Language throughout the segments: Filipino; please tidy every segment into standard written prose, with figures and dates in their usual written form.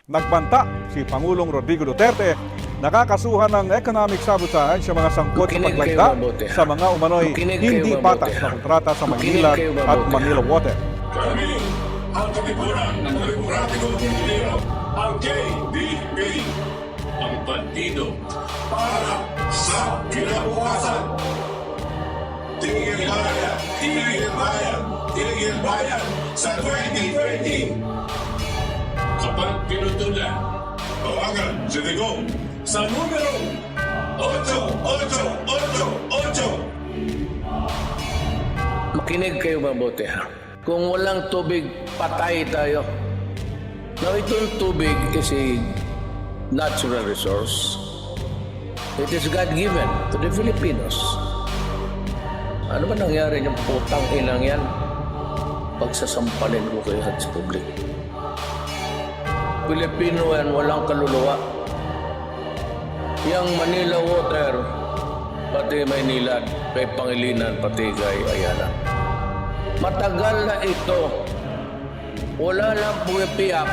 Nagbanta si Pangulong Rodrigo Duterte nakakasuhan ng economic sabotage sa mga sangkot sa paglagda sa mga umano'y hindi patas na kontrata sa Manila at Manila Water. Kami ang Katipunan ng Demokratikong Pilipino, ang KDP, ang partido para sa kinabukasan. Tigil bayan, tigil bayan, tigil bayan sa 2020. Kapag pinutulan, tawagan si Digong sa numero 88888. Makinig kayo mabuti ha. Kung walang tubig, patay tayo. Now, itong tubig is a natural resource. It is God-given to the Filipinos. Ano ba nangyari yung putang inang yan? Pagsasampalin ko kayo sa public. Pilipino yan, walang kaluluwa. Yang Manila Water, pati Maynilad, kay Pangilinan, pati kay Ayala. Matagal na ito. Wala lang pumipiyak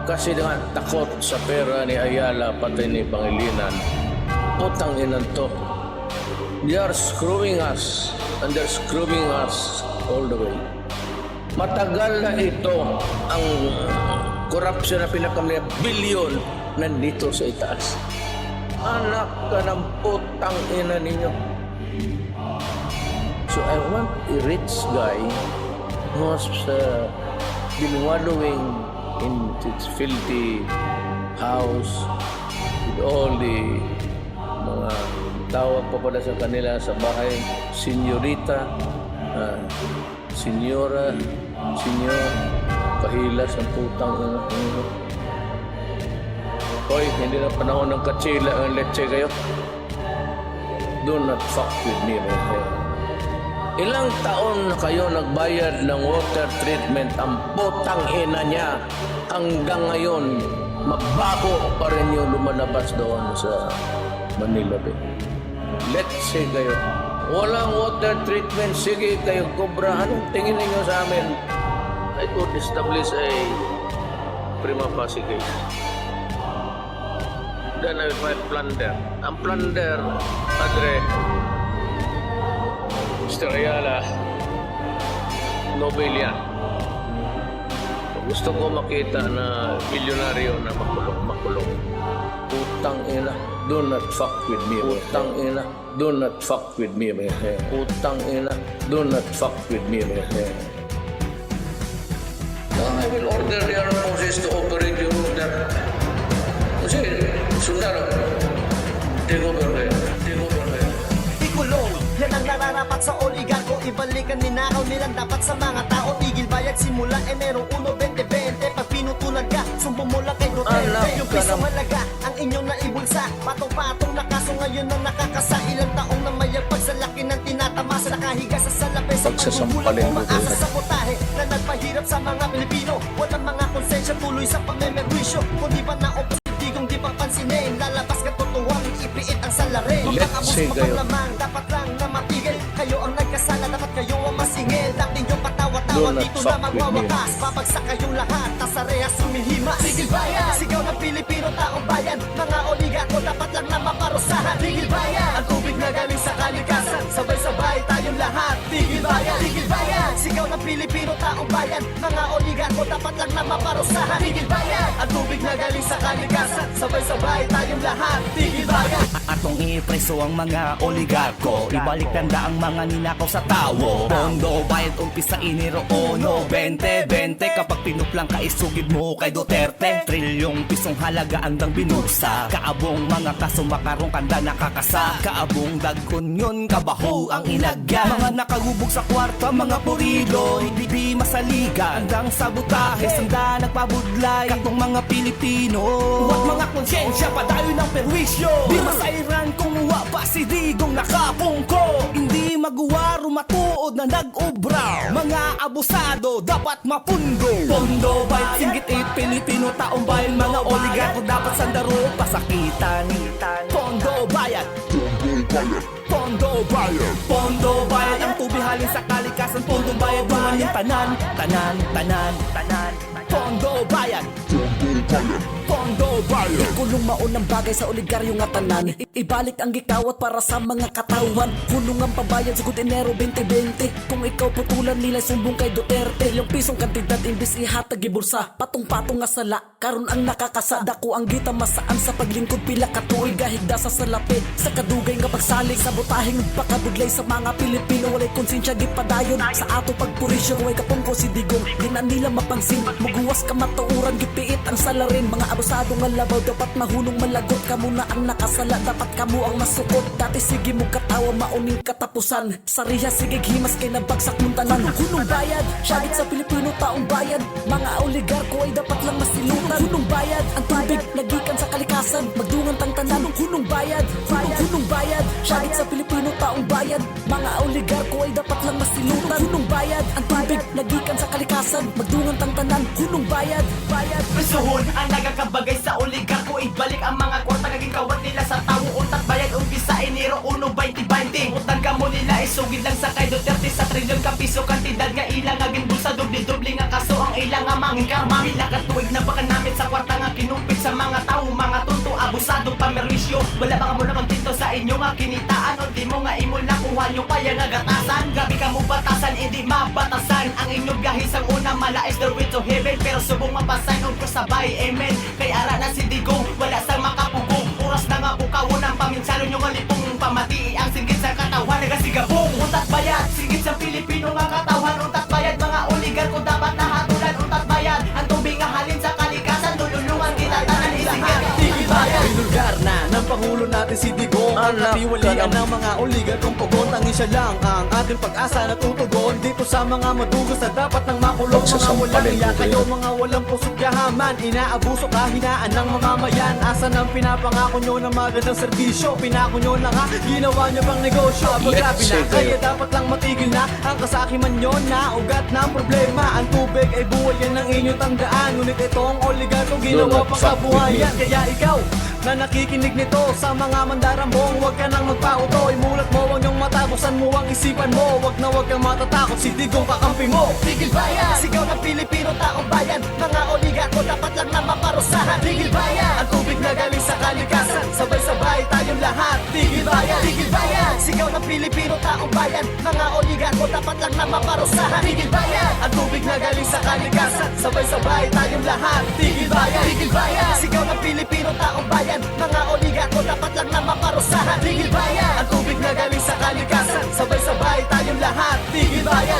kasi nga takot sa pera ni Ayala, pati ni Pangilinan. Putang inan to. They are screwing us, and they're screwing us all the way. Matagal na ito ang corruption na pinakamaya bilyon nandito sa itaas. Anak ka ng putang ina ninyo. So I want a rich guy who has been wallowing in its filthy house with all the mga tawag pa pala sa kanila sa bahay, senyorita, senyora, senyor, kahilas ang putang ina. Hoy, hindi na panahon ng katsila ang leche kayo. Do not fuck with me, my friend. Ilang taon na kayo nagbayad ng water treatment ang putang ina niya. Hanggang ngayon, mabaho pa rin yung lumalabas doon sa Manila Bay. Let's say kayo, walang water treatment, sige kayo kobra. Anong tingin ninyo sa amin? I could establish a prima facie case. Then I will file plunder. Ang plunder, Padre, Mr. Ayala, Nobel yan. Gusto ko makita na milyonaryo na makulong. Putang ina, do not fuck with me. Putang ina, do not fuck with me. Putang ina, do not fuck with me. I will order the armed forces to operate your order. Kasi, sundalo, take over kayo. Ikulong, yan ang nararapat sa oligarko. Ibalikan ninakaw nilang dapat sa mga tao. Tigil bayad simula Enero 1, 2020. Pag pinutulan ka, sumbong mo lang kay Duterte. Yung pisong halaga, ang inyong naibulsa. Patong-patong na kaso ngayon ang nakakasa. Ilang taong na mayagpag sa laki ng tinatamasa. Nakahiga sa salapi sa pagbubulang umaasa sa potahe na nagpahirap sa mga Pilipino. Walang mga konsensya tuloy sa pagmemerwisyo. Kung di pa na-opposite, kung di pa pansinin, lalabas ka totoong ipiit ang salarin. Let's say kayo, dapat lang na matigil. Kayo ang nagkasala, dapat kayo ang masingil. Dati nyo patawa-tawa, dito na magwawakas. Babagsak kayong lahat, tasarehas sumihimas. Tigil bayan, sigaw ng Pilipino, taong bayan. Mga oligarko, dapat lang na maparusahan. Tigil bayan, ang tubig na galing sa kalikasan. Sabay-sabay tayong lahat. Tigil bayan, sigaw ng Pilipino, taong bayan. Mga oligarko, dapat lang na maparusahan. Tigil bayan, ang tubig na galing sa kalikasan. Sabay-sabay tayong lahat. Tigil bayan. Atong ipreso ang mga oligarko, ibalik tanda ang mga ninakaw sa tawo. Pondo, bayad umpisa Enero 1, 2020. Kapag pinuplang ka isugid mo kay Duterte. Trilyong pisong halaga andang binusa. Kaabong mga kaso makarong kanda nakakasa. Kaabong dagkon yun, kabaho ang ilagyan. Mga nakagubog sa kwarta, mga purido, hindi masaliga. Andang sabotahe, sanda nagpabudlay. Katong mga Pilipino, huwag mga konsyensya, padayo ng perwisyo. Di masairan kung wapa si Digong nakapungko. Hindi maguwaro matuod na nag-ubra. Mga abusado dapat mapundo. Pondo, bayad, singgit Pilipino, taong bayan. Mga oligarko dapat sandaro, pasakitan. Pondo, bayad. Pondo Bayad. Pondo Bayad ang tubig halin sa kalikasan. Pondo Bayad dungan yung tanan. Pondo Bayad. Pondo Bayad. Kulong maunang bagay sa oligaryo nga tanan. Ibalik ang gikawat para sa mga katawan. Kulong ang pabayad sa Enero 2020. Kung ikaw putulan nila sumbong kay Duterte. Yung pisong kantidad imbis ihatag gibulsa. Patong-patong nga sala karon ang nakakasada ko ang gita masaan sa paglingkod pila ka tuig gahigda sa salapi. Sa kadugay nga pagsalig sa butahing pagkabudlay sa mga Pilipino walay konsensya gipadayon sa ato pagpurisyo way kapungko si Digong di na nila mapansin muguwas ka matuuran gipiit ang salarin mga abusado nga labaw dapat mahunong malagot kamo na ang nakasala dapat kamo ang masukot dati sige mo katawa mauning katapusan sariya sige himas kay nabagsak mong tanan hunong bayad syagit sa Pilipino taong bayad mga oligarko ay dapat lang masilutan hunong bayad ang tubig nagikan sa kalikasan magdungan tang tanan hunong bayad hunong bayad syagit sa Pilipino taong bayad mga oligarko ay dapat lang masilutan hunong bayad ang tubig nagikan sa kalikasan magdungan tang tanan hunong bayad Prisuhon ang nagakabagay sa oligarko ibalik ang mga kwarta kaging kawat nila sa tawo untat bayad umpisa Enero 1, 2020 utang ka mo nila isugid lang sa kay Duterte sa trilyon ka piso kantidad nga ilang aging bulsa doble nga kaso ang ilang nga mangin karma pila ka tuig na baka namin sa kwarta nga kinumpit sa mga tao mga tunto abusado pamerwisyo wala baka mo naman tinto sa inyo nga kinitaan o di mo nga imo nakuha nyo kaya nga gatasan gabi ka mo batasan hindi mabatasan ang inyong gahis ang una mala is the way to heaven pero subong mapasan o ko sabay amen kay ara na si Digong wala sang makapugong oras na nga bukawon ang paminsalo nyo nga lipong pamati ang singgit sa katawan nagasigabong untat bayad singgit sa Pilipino nga katawan untat bayad mga oligarko dapat nahatulan untat bayad ang tubig nga halin sa kalikasan lululungan kita tanan isingit tigil bayad Binulgar na ng Pangulo natin si Digong ang katiwalian ng mga oligarkong pugon ang isa lang ang ating pag-asa na tutugon dito sa mga madugos na dapat nang makulong mga walang iya kayo mga walang pusot kahaman inaabuso kahinaan ng mamamayan asa nang pinapangako nyo ng magandang serbisyo pinako nyo na nga ginawa nyo bang negosyo paggabi na kaya dapat lang matigil na ang kasakiman nyo na ugat ng problema ang tubig ay buhay yan ang inyong tandaan ngunit itong oligarko ginawa pang kabuhayan kaya ikaw na nakikinig nito sa mga mandarambong huwag ka nang magpauto imulat mo huwag niyong matabusan mo ang isipan mo huwag kang matatakot si Digong kakampi mo tigil bayan sigaw ng Pilipino taong bayan mga oligarko dapat lang na maparusahan tigil bayan ang tubig na galing sa kalikasan sabay-sabay tayong lahat tigil bayan sigaw ng Pilipino taong bayan mga oligarko dapat lang na maparusahan tigil bayan ang tubig na galing sa kalikasan sabay-sabay tayong lahat tigil bayan sigaw ng Pilipino taong bayan mga oligarko dapat lang na maparusahan tigil bayan ang tubig na galing sa kalikasan sabay-sabay tayong lahat tigil bayan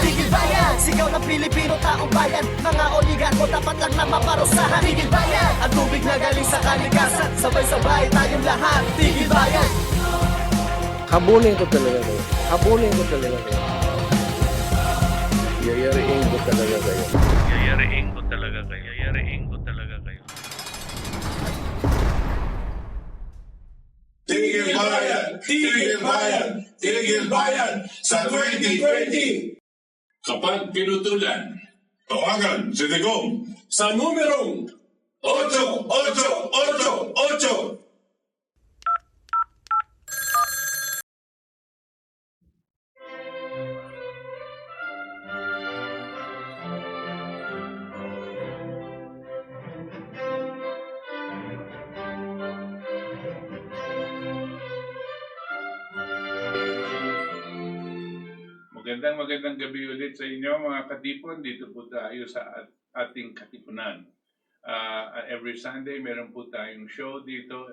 sigaw ng Pilipino taong bayan mga oligarko dapat lang na maparusahan tigil bayan ang tubig na galing sa kalikasan sabay-sabay tayong lahat tigil bayan Habulin ko talaga kayo. Habulin ko talaga kayo. Yayariin ko talaga kayo. Yayariin ko talaga kayo. Yayariin ko talaga kayo. Tigil bayan! Tigil bayan! Tigil bayan! Sa 2020! Kapag pinutulan, tawagan si Digong sa numerong 8888. Magandang gabi ulit sa inyo mga katipon. Dito po tayo sa Ating Katipunan. Every Sunday meron po tayong show dito,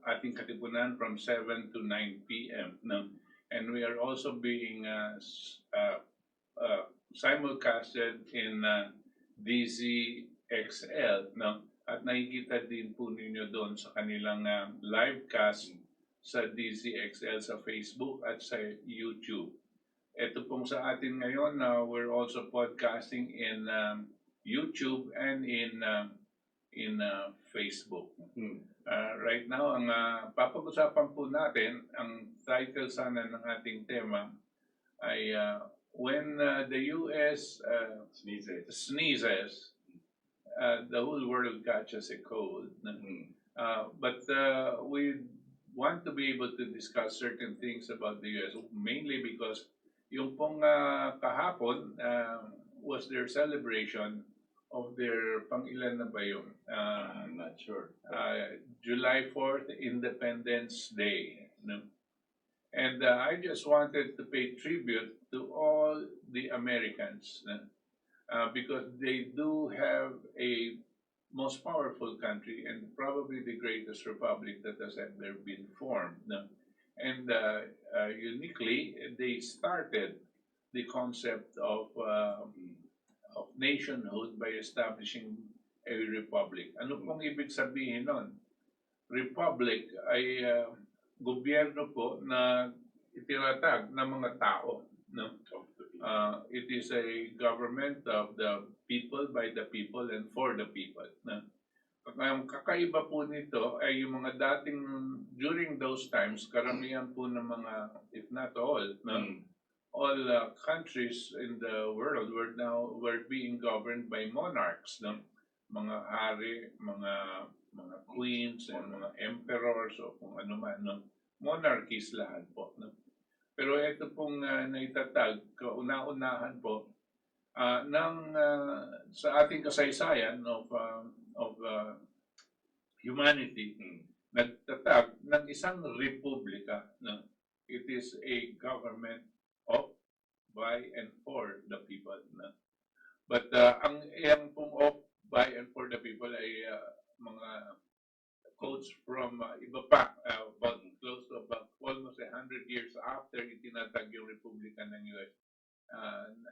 Ating Katipunan from 7 to 9 p.m. No? And we are also being simulcasted in DZXL. No? At nakikita din po ninyo doon sa kanilang live cast sa DZXL sa Facebook at sa YouTube. Ito pong sa atin ngayon, we're also podcasting in YouTube and in Facebook. Right now, ang papag-usapan po natin, ang title sana ng ating tema ay when the US sneezes, the whole world catches a cold. But we want to be able to discuss certain things about the US, mainly because yung pong kahapon was their celebration of their pang-ilan na ba yun? I'm not sure. July 4th, Independence Day. No? And I just wanted to pay tribute to all the Americans because they do have a most powerful country and probably the greatest republic that has ever been formed. No? And uniquely, they started the concept of nationhood by establishing a republic. Ano pong ibig sabihin nun? Republic ay gobyerno po na itinatag ng mga tao. No? It is a government of the people, by the people, and for the people. No? Ang kakaiba po nito ay yung mga dating, during those times, karamihan po ng mga, if not all, no? All countries in the world were being governed by monarchs, no? Mga hari, mga queens, and mga emperors, o kung ano man, no? Monarchies lahat po. No? Pero ito pong naitatag, kauna-unahan po, sa ating kasaysayan of humanity, nagtatag ng isang republika. No? It is a government of, by, and for the people. No? But ang pong of, by, and for the people ay mga quotes from iba pa, about close to about almost 100 years after itinatag yung Republika ng US.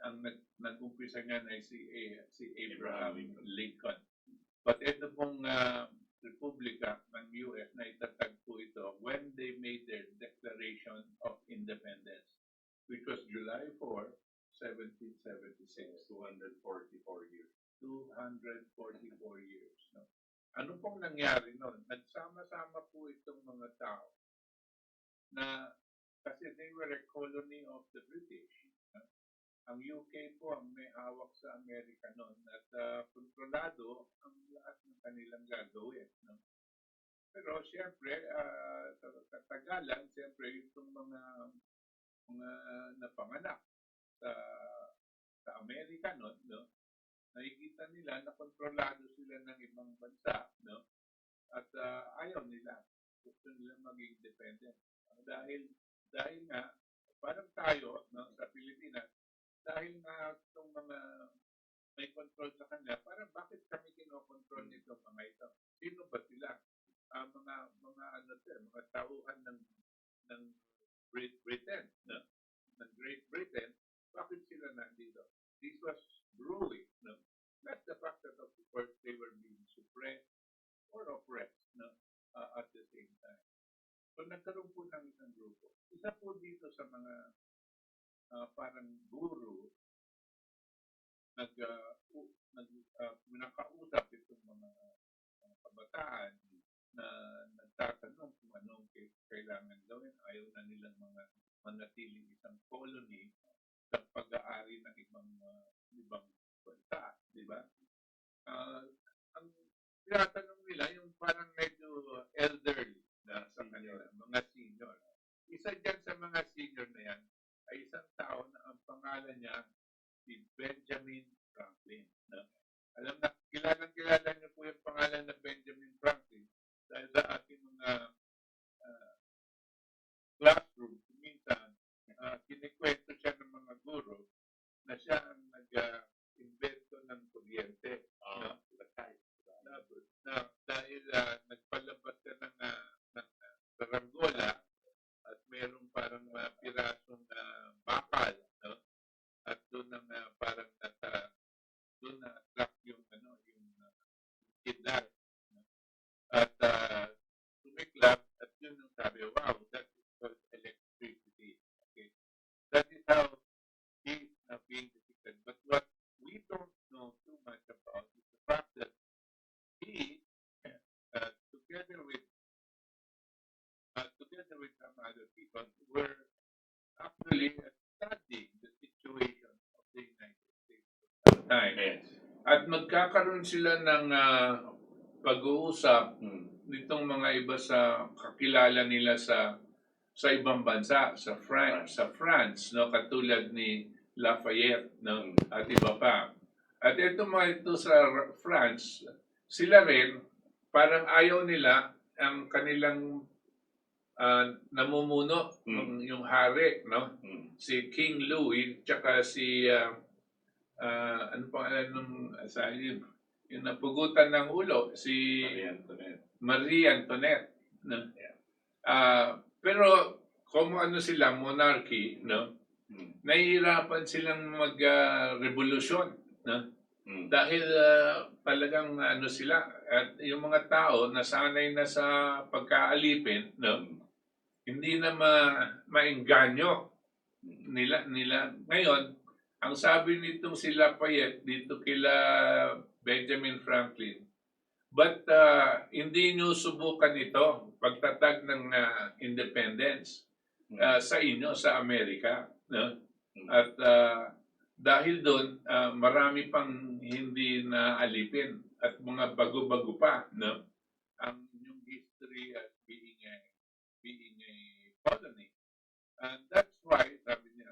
Ang nag-umpisa nga ay si Abraham Lincoln. But ito pong Republika ng US na itatag po ito when they made their Declaration of Independence, which was July 4, 1776. 244 years. 244 years. No? Ano pong nangyari noon? Nagsama-sama po itong mga tao na kasi they were a colony of the British. No? Ang UK po ang may hawak sa Amerika noon at kontrolado ang lahat ng kanilang gagawin. No? Pero siyempre, sa katagalan, siyempre itong mga napanganak sa Amerika noon, no? Nakikita nila na kontrolado sila ng ibang bansa, no? At ayaw nila. Gusto nila maging independent. Dahil nga, parang tayo, no, sa Pilipinas, dahil nga itong mga may control sa kanila, parang bakit kami kinokontrol nito mga ito? Sino ba sila? Mga tauhan ng Britain, no? Ng Great Britain, bakit sila nandito? This was brewing, no? Not the fact that of course they were being suppressed or oppressed, no? At the same time. So nagkaroon po ng isang grupo. Isa po dito sa mga parang guru nakausap itong mga kabataan na nagtatanong kung anong kailangan gawin. Ayaw na nilang manatiling isang colony sa pag-aari ng ibang bansa, di ba? Ang tinatanong nila yung parang medyo elderly na sa kanila, mga senior. Isa dyan sa mga senior na yan ay isang tao na ang pangalan niya si Benjamin Franklin. No? Alam na, kilala niyo po yung pangalan na Benjamin Franklin dahil sa ating mga classroom, minsan, kinikwento siya ng mga guro na siya ang nag-invento ng kuryente. No? Dahil nagpalabas ka ng saranggola at mayroong parang pirasong bakal, no? At doon parang doon na-attract yung kidlat. No? At sumiklap at yun yung sabi, wow, that is called electricity. Okay? That is how he is being depicted. But what we don't know too much about is the fact that he, together with some other people, were actually studying the situation of the United States at the time. Yes. At magkakaroon sila ng pag-uusap nitong mga iba sa kakilala nila sa ibang bansa, sa France, no, katulad ni Lafayette, no, at iba pa. At ito mga ito sa France, sila rin parang ayaw nila ang kanilang namumuno, yung hari, no, si King Louis, tsaka si ano pangalan nung yung napugutan ng ulo, si Marie Antoinette, no? Pero kung ano sila, monarchy, no? Nahihirapan silang mag-revolusyon, no? Dahil talagang ano sila, at yung mga tao nasanay na sa pagkaalipin, no? Hindi na maengganyo nila. Ngayon, ang sabi nitong si Lafayette dito kila Benjamin Franklin, but hindi nyo subukan ito, pagtatag ng independence sa inyo, sa Amerika. No? At dahil doon, marami pang hindi na alipin at mga bago-bago pa. No? Ang yung history as being a colony. And that's why, sabi niya,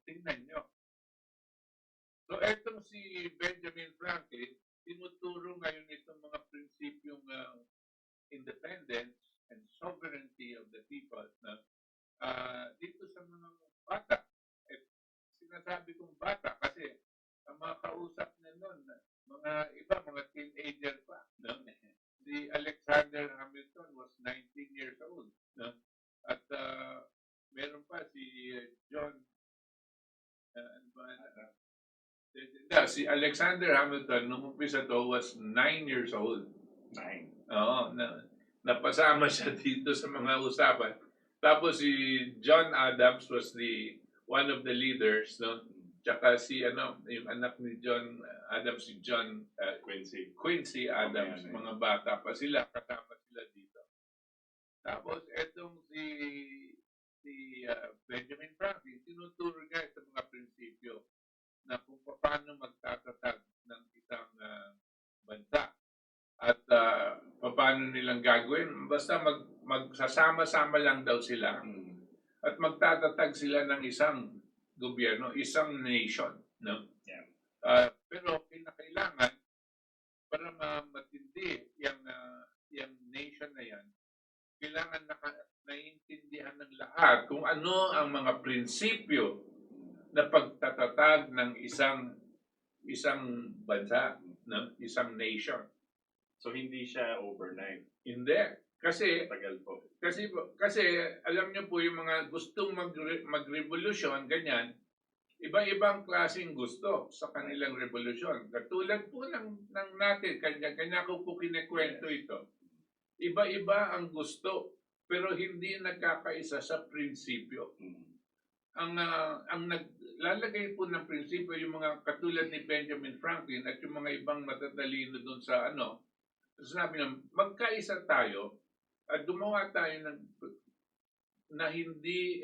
tingnan nyo. So, etong si Benjamin Franklin, tinuturo ngayon itong mga prinsipyong independence and sovereignty of the people na dito sa mga bata. At sinasabi kong bata kasi ang mga kausap niya noon, mga iba, mga teenager pa. No? Si Alexander Hamilton was 19 years old. No? At meron pa si John si Alexander Hamilton nung umpisa to was 9 years old. 9? Oo, napasama siya dito sa mga usapan. Tapos si John Adams was one of the leaders, no? Tsaka si yung anak ni John Adams, si John Quincy Adams, mga bata pa sila, kasama sila dito. Tapos etong si Benjamin Franklin, tinuturo niya sa mga prinsipyo na kung paano magtatatag ng isang bansa at paano nilang gagawin. Basta magsasama-sama lang daw sila at magtatatag sila ng isang gobyerno, isang nation. No? Yeah. Pero kinakailangan para matindi yung nation na yan, kailangan naiintindihan ng lahat kung ano ang mga prinsipyo na pagtatatag ng isang bansa, no? Isang nation. So hindi siya overnight. Hindi. Kasi Tagal po. Kasi alam niyo po yung mga gustong magrevolusyon, ganyan, iba-ibang klaseng gusto sa kanilang revolusyon. Katulad po ng natin, kanya ko po kinikwento ito. Iba-iba ang gusto, pero hindi nagkakaisa sa prinsipyo. Ang naglalagay po ng prinsipyo yung mga katulad ni Benjamin Franklin at yung mga ibang matatalino doon sa sabi na magkaisa tayo at gumawa tayo na hindi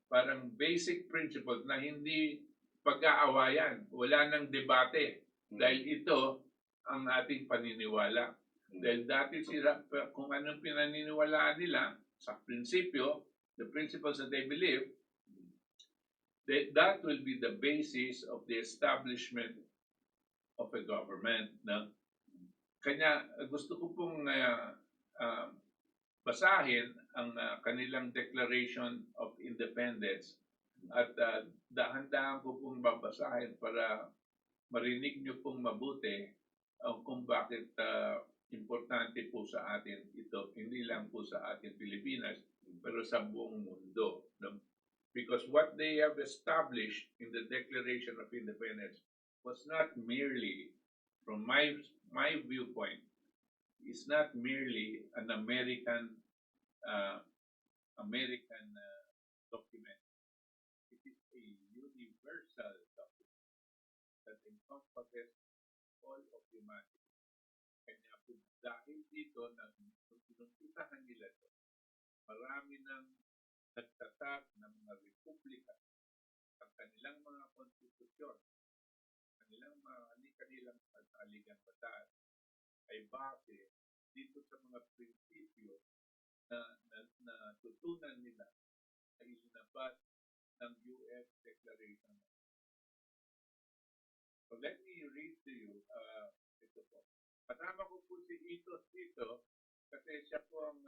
parang basic principle na hindi pag-aawayan, wala nang debate dahil ito ang ating paniniwala. Dahil dati sila kung anong pinaniniwalaan nila sa prinsipyo, the principles that they believe, that will be the basis of the establishment of a government. No? Kanya gusto ko pong basahin ang kanilang Declaration of Independence at dahan-dahan ko pong babasahin para marinig nyo pong mabuti kung bakit importante po sa atin ito, hindi lang po sa ating Pilipinas, pero sa buong mundo. No? Because what they have established in the Declaration of Independence was not merely, from my viewpoint, is not merely an American document. It is a universal document that encompasses all of humanity. Kanya po dahil dito na pinumpisahan nila ito, marami nang nagtatag ng mga republika at kanilang mga konstitusyon, kanilang pagkaligang batas ay base dito sa mga prinsipyo na tutunan nila ay isinabas ng US Declaration. So let me read to you ito po. Kasama ko po si Itos dito kasi siya po ang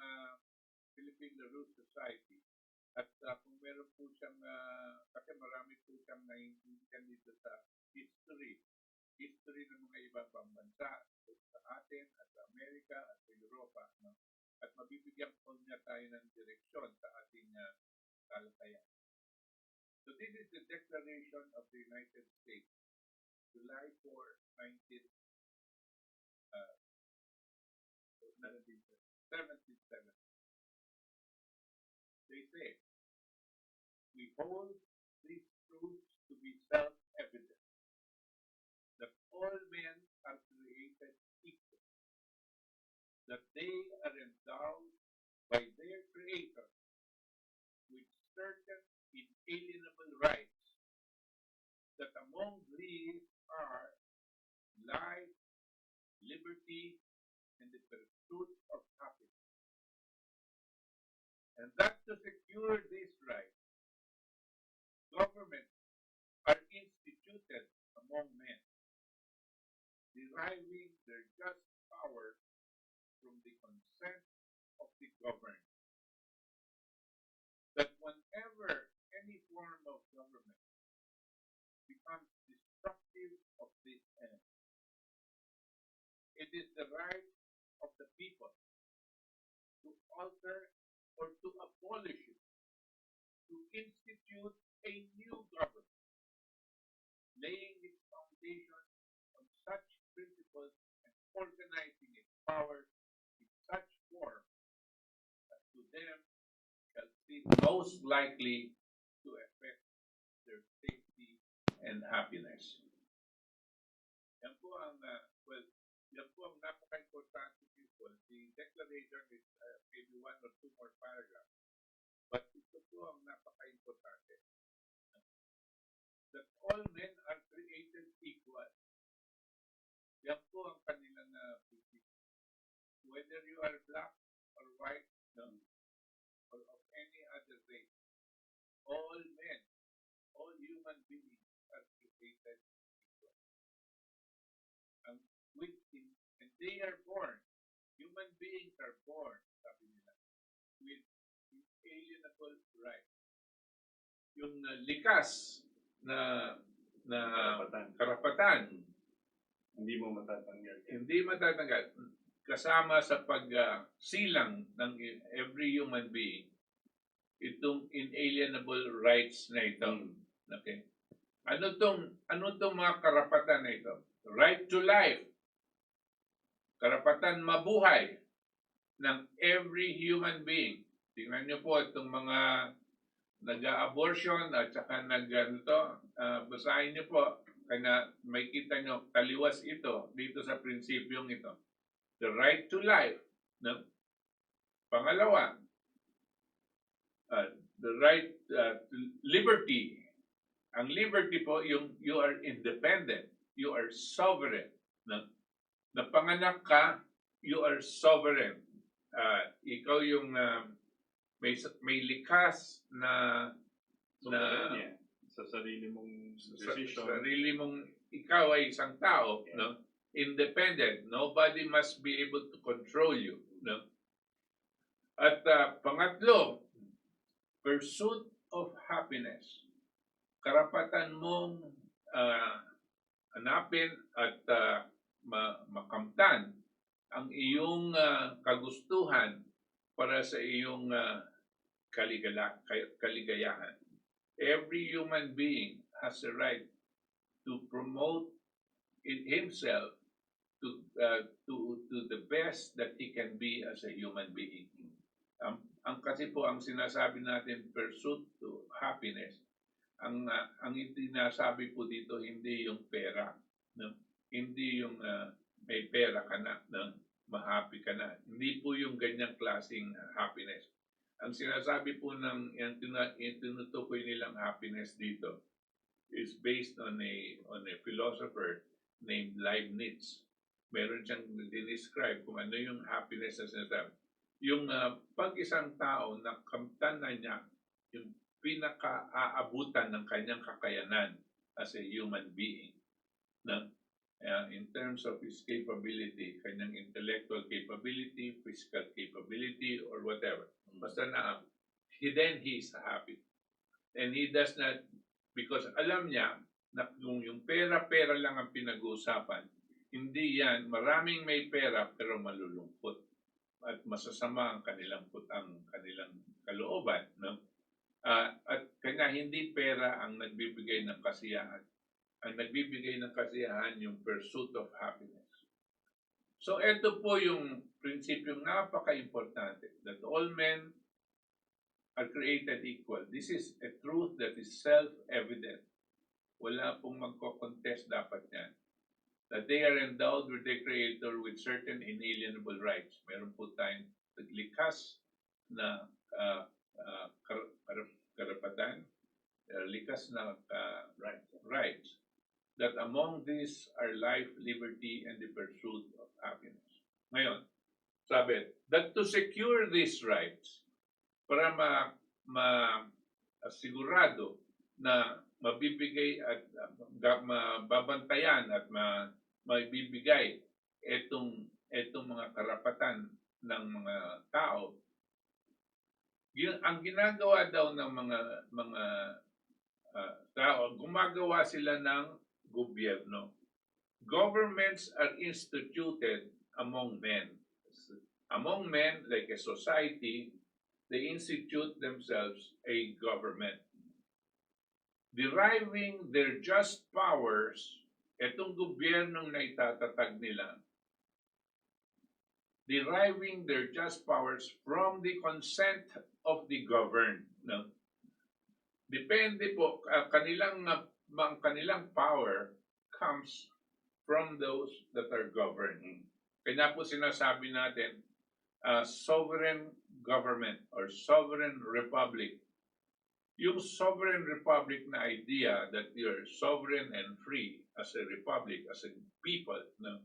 Philippine LaRouche Society. At kung meron po siyang, kasi marami po siyang naiintindihan dito sa history ng mga ibang bansa sa atin at sa Amerika at sa Europa. No? At mabibigyan po niya tayo ng direksyon sa ating talakayan. So this is the Declaration of the United States, July 4, 1770. They say, we hold these truths to be self-evident, that all men are created equal, that they are endowed by their Creator with certain inalienable rights, that among these are life, liberty, and the pursuit of happiness. And that to secure these rights, governments are instituted among men, deriving their just power from the consent of the governed. That whenever any form of government becomes destructive of this end, it is the right of the people to alter or to abolish it, to institute a new government, laying its foundation on such principles and organizing its powers in such form that to them shall seem most likely to affect their safety and happiness. Yan po ang, yan po ang napaka-importante people. The declaration is maybe one or two more paragraphs. But ito po ang napaka-importante. That all men are created equal. Yan po ang kanilang principle. Whether you are black or white, no, or of any other race, all men, all human beings are created equal. And they are born, human beings are born, sabi nila, with inalienable rights. Yung likas na karapatan, Hindi mo matatanggal. hindi matatanggal. Kasama sa pagsilang ng every human being, itong inalienable rights na ito. Okay. Ano tong mga karapatan na ito? Right to life. Karapatan mabuhay ng every human being. Tingnan niyo po itong mga nag-abortion at saka basahin niyo po, kaya may kita niyo, taliwas ito dito sa prinsipyong ito. The right to life. No? Pangalawa, the right to liberty. Ang liberty po, you are independent. You are sovereign. No? Napanganak ka, you are sovereign. Ikaw yung may likas na sa sarili mong decision. Sarili mong ikaw ay isang tao, no? Independent. Nobody must be able to control you, no? At pangatlo, pursuit of happiness. Karapatan mong hanapin at makamtan ang iyong kagustuhan para sa iyong kaligayahan. Every human being has a right to promote himself to the best that he can be as a human being. Ang kasi po ang sinasabi natin pursuit to happiness. Ang sinasabi po dito hindi yung pera, no? Hindi yung may pera ka na, no? Ma-happy ka na. Hindi po yung ganyang klaseng happiness. Ang sinasabi po ng tinutukoy nilang happiness dito is based on a philosopher named Leibniz. meron siyang dinescribe kung ano yung happiness na sinasabi. Yung pag isang tao nakamtan na niya yung pinaka-aabutan ng kanyang kakayanan as a human being, na in terms of his capability, kanyang intellectual capability, physical capability, or whatever. Basta na, then he is happy. And he does not, because alam niya na kung yung pera-pera lang ang pinag-uusapan, hindi yan, maraming may pera pero malulungkot at masasama ang kanilang kalooban, no? At kanya hindi pera ang nagbibigay ng kasiyahan. Ang nagbibigay ng kasiyahan yung pursuit of happiness. So ito po yung prinsipyong napaka-importante, that all men are created equal. This is a truth that is self-evident. Wala pong magko-contest dapat yan. That they are endowed with their Creator with certain inalienable rights. Meron po tayong likas na karapatan, likas na rights. That among these are life, liberty, and the pursuit of happiness. Ngayon, sabi, that to secure these rights, para sigurado na mabibigay at mababantayan at maibibigay itong mga karapatan ng mga tao, ang ginagawa daw ng mga tao, gumagawa sila ng gobyerno. Governments are instituted among men. Among men, like a society, they institute themselves a government. Deriving their just powers, itong gobyernong na itatatag nila, deriving their just powers from the consent of the governed. No? Depende po, kanilang power comes from those that are governed. Kaya po sinasabi natin, sovereign government or sovereign republic. Yung sovereign republic na idea that you're sovereign and free as a republic, as a people, no,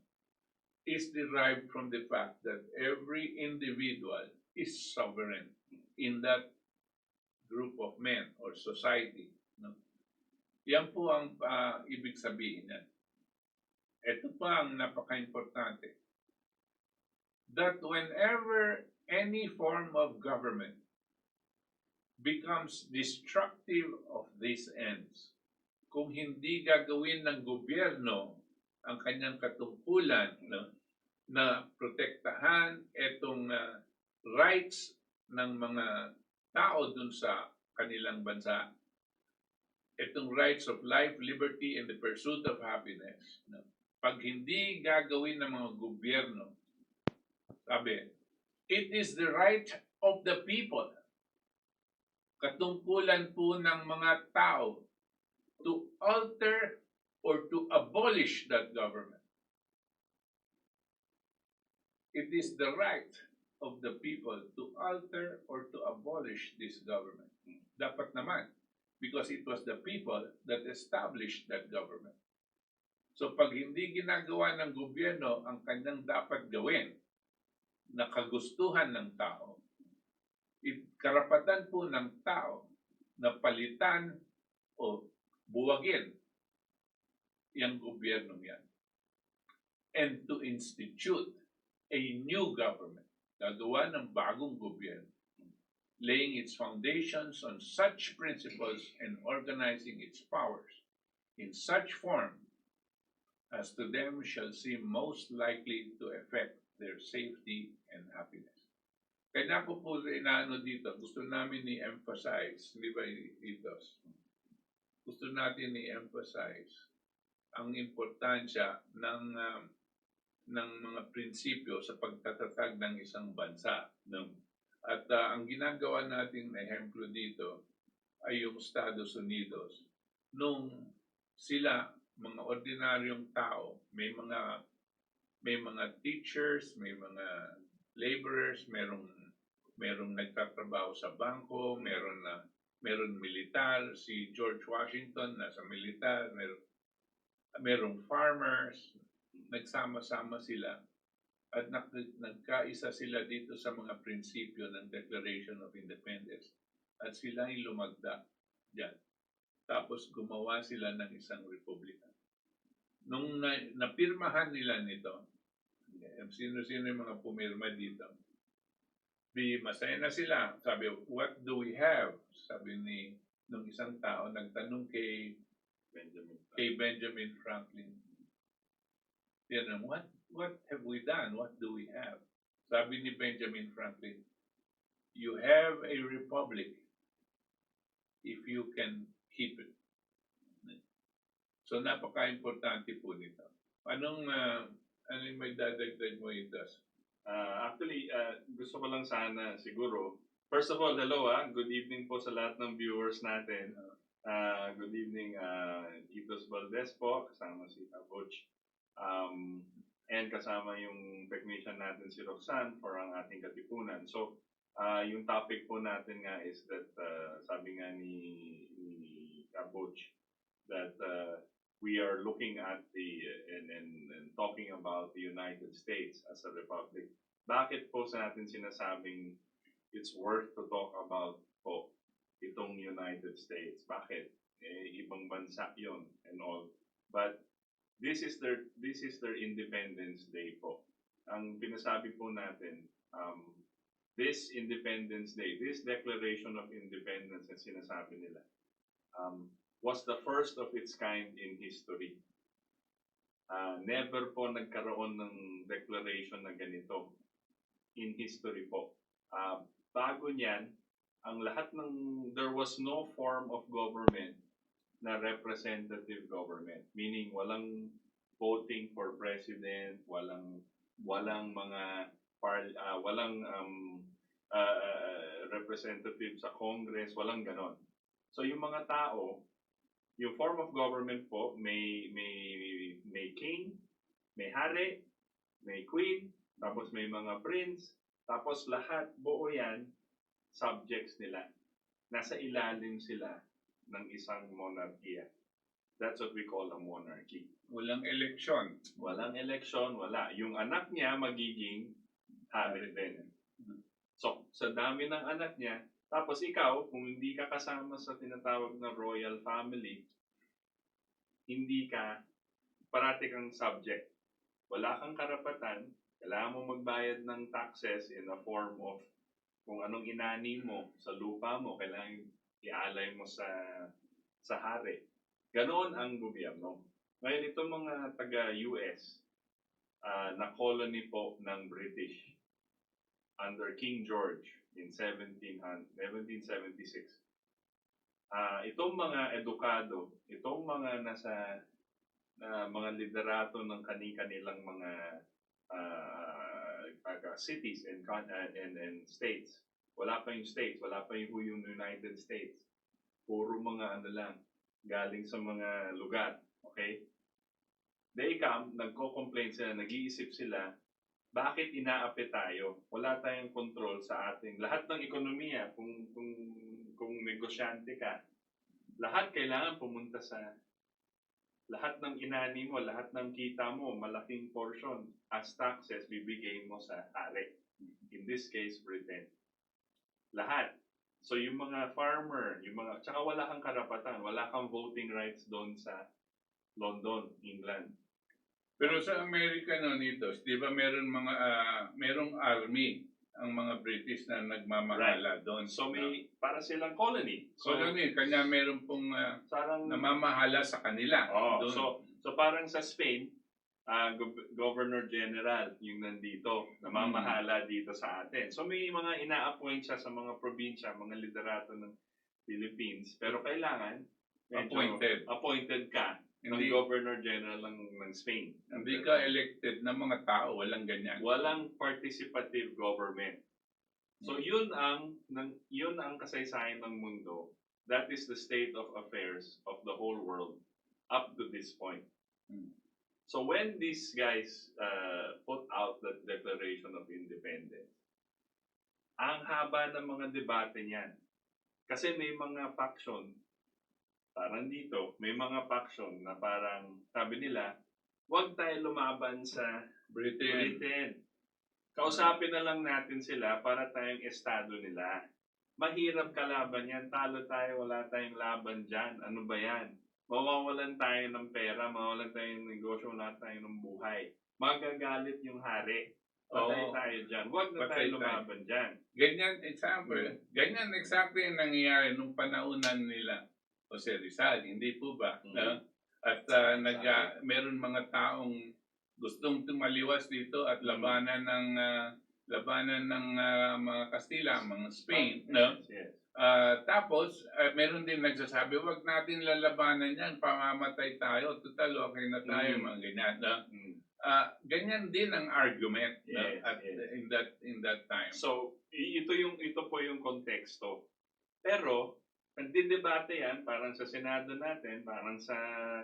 is derived from the fact that every individual is sovereign in that group of men or society. No? Yan po ang ibig sabihin niyan. Ito pa ang napaka-importante. That whenever any form of government becomes destructive of these ends, kung hindi gagawin ng gobyerno ang kanyang katungkulan, no, na protektahan itong rights ng mga tao dun sa kanilang bansa, itong rights of life, liberty, and the pursuit of happiness, no, pag hindi gagawin ng mga gobyerno, sabi, it is the right of the people, katungkulan po ng mga tao, to alter or to abolish that government. It is the right of the people to alter or to abolish this government. Dapat naman, because it was the people that established that government. So pag hindi ginagawa ng gobyerno ang kanyang dapat gawin na kagustuhan ng tao, karapatan po ng tao na palitan o buwagin yung gobyernong yan. And to institute a new government, gagawa ng bagong gobyerno, laying its foundations on such principles and organizing its powers in such form as to them shall seem most likely to affect their safety and happiness. Kaya ko po inaano dito, gusto namin i-emphasize, di ba, Itos? Gusto natin i-emphasize ang importansya ng mga prinsipyo sa pagtatatag ng isang bansa. No? At ang ginagawa nating ehemplo dito ay yung Estados Unidos. Nung sila, mga ordinaryong tao, may mga teachers, may mga laborers, merong nagtatrabaho sa bangko, meron militar, si George Washington nasa militar, merong farmers, nagsama-sama sila at nagkaisa sila dito sa mga prinsipyo ng Declaration of Independence at sila ay lumagda dyan. Tapos gumawa sila ng isang republika. Nung napirmahan nila nito, sino-sino yung mga pumirma dito, masaya na sila. Sabi, what do we have? Sabi nung isang tao, nagtanong kay Benjamin Franklin. What have we done? What do we have? Sabi ni Benjamin Franklin, you have a republic if you can keep it. So napaka-importante po nito. Ano yung may dadagdag mo, Itas? Actually, gusto ko lang sana siguro, first of all, hello good evening po sa lahat ng viewers natin. Good evening, Itos Valdes po, kasama si Butch. And kasama yung technician natin si Roxanne for ang Ating Katipunan. So, yung topic po natin nga is that, sabi nga ni Butch, that we are looking at and talking about the United States as a republic. Bakit po sa natin sinasabing it's worth to talk about po itong United States? Bakit? Ibang bansa yon and all. But this is their Independence Day po. Ang pinasabi po natin, this Independence Day, this Declaration of Independence na sinasabi nila, was the first of its kind in history. Never po nagkaroon ng declaration na ganito in history po. Bago niyan, there was no form of government na representative government, meaning walang voting for president, walang mga representative sa Congress, walang ganon. So yung mga tao, yung form of government po, may king, may hari, may queen, tapos may mga prince, tapos lahat buo yan subjects nila. Nasa ilalim sila ng isang monarkiya. That's what we call a monarchy. Walang eleksyon. Walang eleksyon, wala. Yung anak niya magiging hari din. So, sa dami ng anak niya, tapos ikaw, kung hindi ka kasama sa tinatawag na royal family, hindi ka, parati kang subject. Wala kang karapatan, kailangan mo magbayad ng taxes in a form of kung anong inani mo sa lupa mo, kailangan ialay mo sa hari. Ganoon ang gobyerno. Ngayon, itong mga taga-US na colony po ng British under King George in 1776. Itong mga edukado, itong mga nasa mga liderato ng kani-kanilang mga cities and states. Wala pa yung states, wala pa yung United States. Puro mga lang, galing sa mga lugar. Okay? They come, nagko-complain sila, nag-iisip sila, bakit inaapi tayo? Wala tayong control sa ating lahat ng ekonomiya. Kung negosyante ka, lahat kailangan pumunta sa lahat ng inani mo, lahat ng kita mo, malaking portion as taxes bibigay mo sa hari. In this case, Britain. Lahat. So yung mga farmer, tsaka wala kang karapatan, wala kang voting rights doon sa London, England. Pero sa Amerika nitos, di ba merong army ang mga British na nagmamahala doon. So may para silang colony. Colony, kanya meron pong namamahala sa kanila. So parang sa Spain, Governor General yung nandito, namamahala dito sa atin. So may mga ina-appoint siya sa mga probinsya, mga liderato ng Philippines. Pero kailangan appointed ka ng Governor General ng Spain. Hindi ka elected ng mga tao, walang ganyan. Walang participative government. So yun ang kasaysayan ng mundo. That is the state of affairs of the whole world up to this point. So when these guys put out the Declaration of Independence, ang haba ng mga debate niyan. Kasi may mga faction, parang dito, may mga faction na parang, sabi nila, Huwag tayo lumaban sa Britain. Britain. Kausapin na lang natin sila para tayong estado nila. Mahirap kalaban yan. Talo tayo, wala tayong laban dyan. Ano ba yan? Mawawalan tayo ng pera, mawawalan tayo ng negosyo, wala tayo ng buhay. Magagalit yung hari. Patay Oo. tayo dyan. Huwag na Patay tayo lumaban dyan. Ganyan exactly ang nangyayari nung panaunan nila Jose Rizal, hindi po ba? No? At meron mga taong gustong tumaliwas dito at labanan ng mga Kastila, mga Spain, no? Yes. Tapos meron din nagsasabi, wag natin lalabanan yan, pamamatay tayo, total okay na tayo, mga ganyan, no? Ganyan din ang argument, no? Yes, At yes. in that time. So, ito po yung konteksto. Pero, nagdidebate yan, parang sa Senado natin, parang sa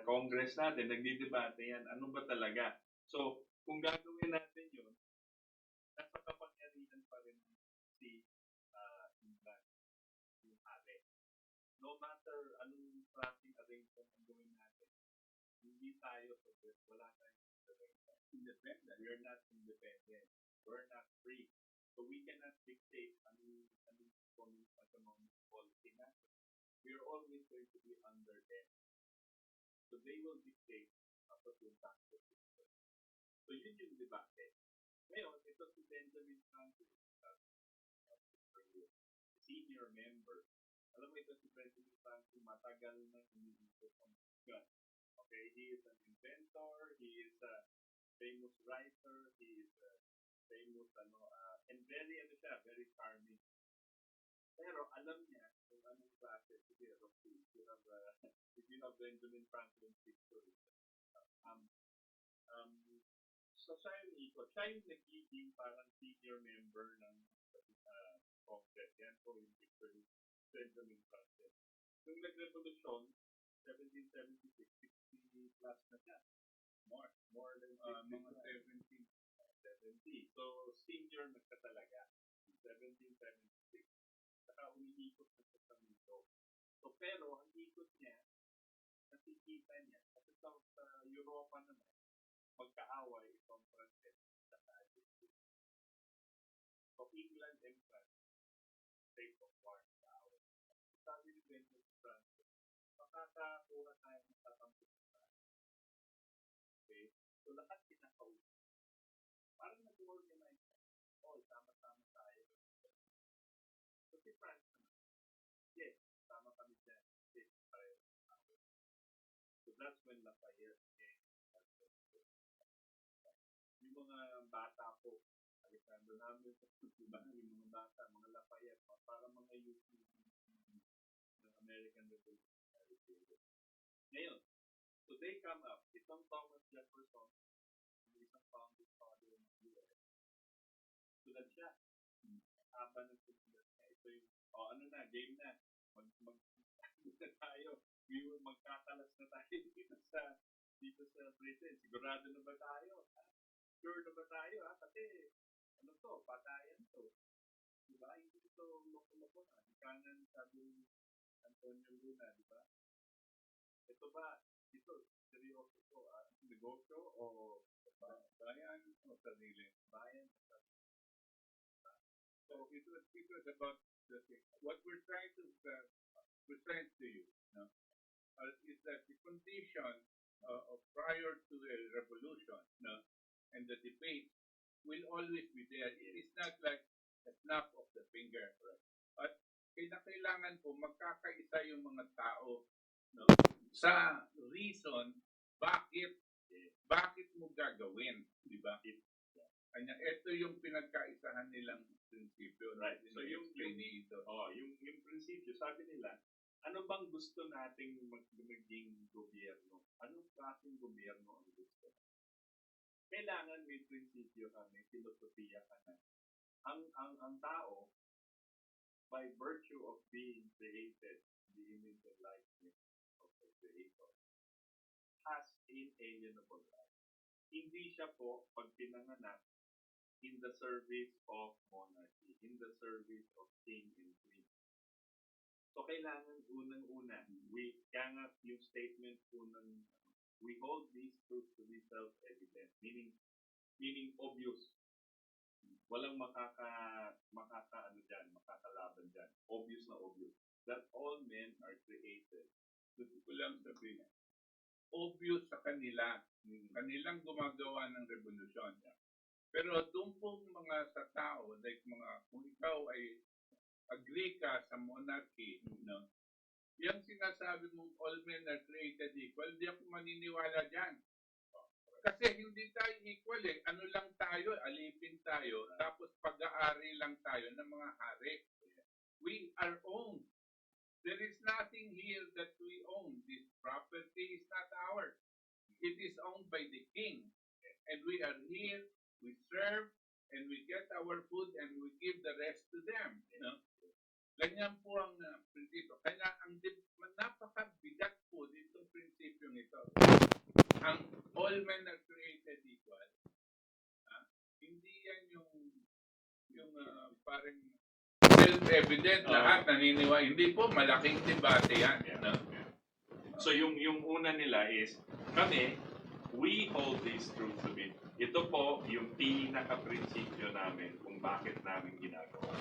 Congress natin, nagdidebate yan, ano ba talaga? So, kung gagawin natin yun, nasa kapangyarihan pa rin si England, yung hari. No matter anong traffic arrangement ang gawin natin, hindi tayo, wala tayong independent. We're not independent. We're not free. So we cannot dictate anong economic policy natin. We're always going to be under them. So they will dictate what yung taxes system. So yun yung debate. Ngayon, ito si Benjamin Franklin, senior member. Alam mo ito si Benjamin Franklin, matagal na iniisip ang gun. Okay, he is an inventor, he is a famous writer, he is a famous, and very charming. Pero alam niya kung anong klase, sige, Rocky, if you have Benjamin Franklin's history, so siya yung ikot. Siya yung nagiging parang senior member ng Congress. Yan po yung history, Benjamin Franklin. Nung nag-revolusyon, 1776, 60 plus na siya. More than 60. Mga 70. So, senior na siya talaga. 1776. Saka umiikot na siya sa mundo. So, pero, ang ikot niya, nakikita niya, kasi sa Europa naman, magkaaway itong Frances sa Argentina. So, England and France, state of war, kaaway. Sabi ni Benjamin Francis, makakakuha tayo ng tatampo sa France. Okay? So, lahat kinakausap. Parang nag-organize na. Sama-sama tayo. So, si France naman, yes, sama kami dyan. Yes, pareho. So, that's when Lafayette came. Yung mga bata po, Alexander Hamilton, yung mga bata, mga Lafayette, para mga youth ng American Revolutionary Period. Ngayon, so they come up, itong Thomas Jefferson, yung isang founding father ng US, tulad siya, haba ng sulat niya, ito yung, game na, na tayo, magkakalas na tayo dito sa Britain, sigurado na ba tayo? Sure na ba tayo, kasi, patayan to. Diba? Hindi ito loko-loko na. Kanan sabi Antonio Luna, diba? Ito ba, seryoso to, negosyo o bayan o sarili? Bayan o sarili. So, it was about the thing. What we're trying to present to you, is that the condition prior to the revolution, and the debate will always be there. It is not like a snap of the finger. Right? At kailangan po magkakaisa yung mga tao, sa reason bakit mo gagawin, di ba? Kanya ito yung pinagkaisahan nilang prinsipyo. Right. So yung prinsipyo, sabi nila, ano bang gusto nating maging gobyerno? Anong klaseng gobyerno ang gusto? Kailangan may prinsipyo ka, may filosofiya ka na. Ang tao, by virtue of being created, the image and likeness of the Creator, has inalienable right. Hindi siya po, pag pinanganak, in the service of monarchy, in the service of king and queen. So, kailangan unang-una, kaya nga yung statement po ng we hold these truths to be self-evident, meaning obvious. Walang makakalaban dyan. Obvious na obvious. That all men are created. Gusto ko lang sabihin, obvious sa kanila, kanilang gumagawa ng revolusyon. Pero doon pong mga sa tao, like kung ikaw ay agree ka sa monarchy, no? Yung sinasabi mong all men are created equal, di ako maniniwala dyan. Kasi hindi tayo equal eh. Ano lang tayo, alipin tayo, tapos pag-aari lang tayo ng mga hari. We are owned. There is nothing here that we own. This property is not ours. It is owned by the king. And we are here, we serve, and we get our food, and we give the rest to them. No? Ganyan po ang prinsipyo. Kaya napakabigat po ditong prinsipyong ito. Ang all men are created equal. Hindi yan yung parang self-evident lahat naniniwala. Hindi po, malaking debate yan. No? So yung una nila is, kami, we hold these truths to be. Ito po yung pinaka-prinsipyo namin kung bakit namin ginagawa.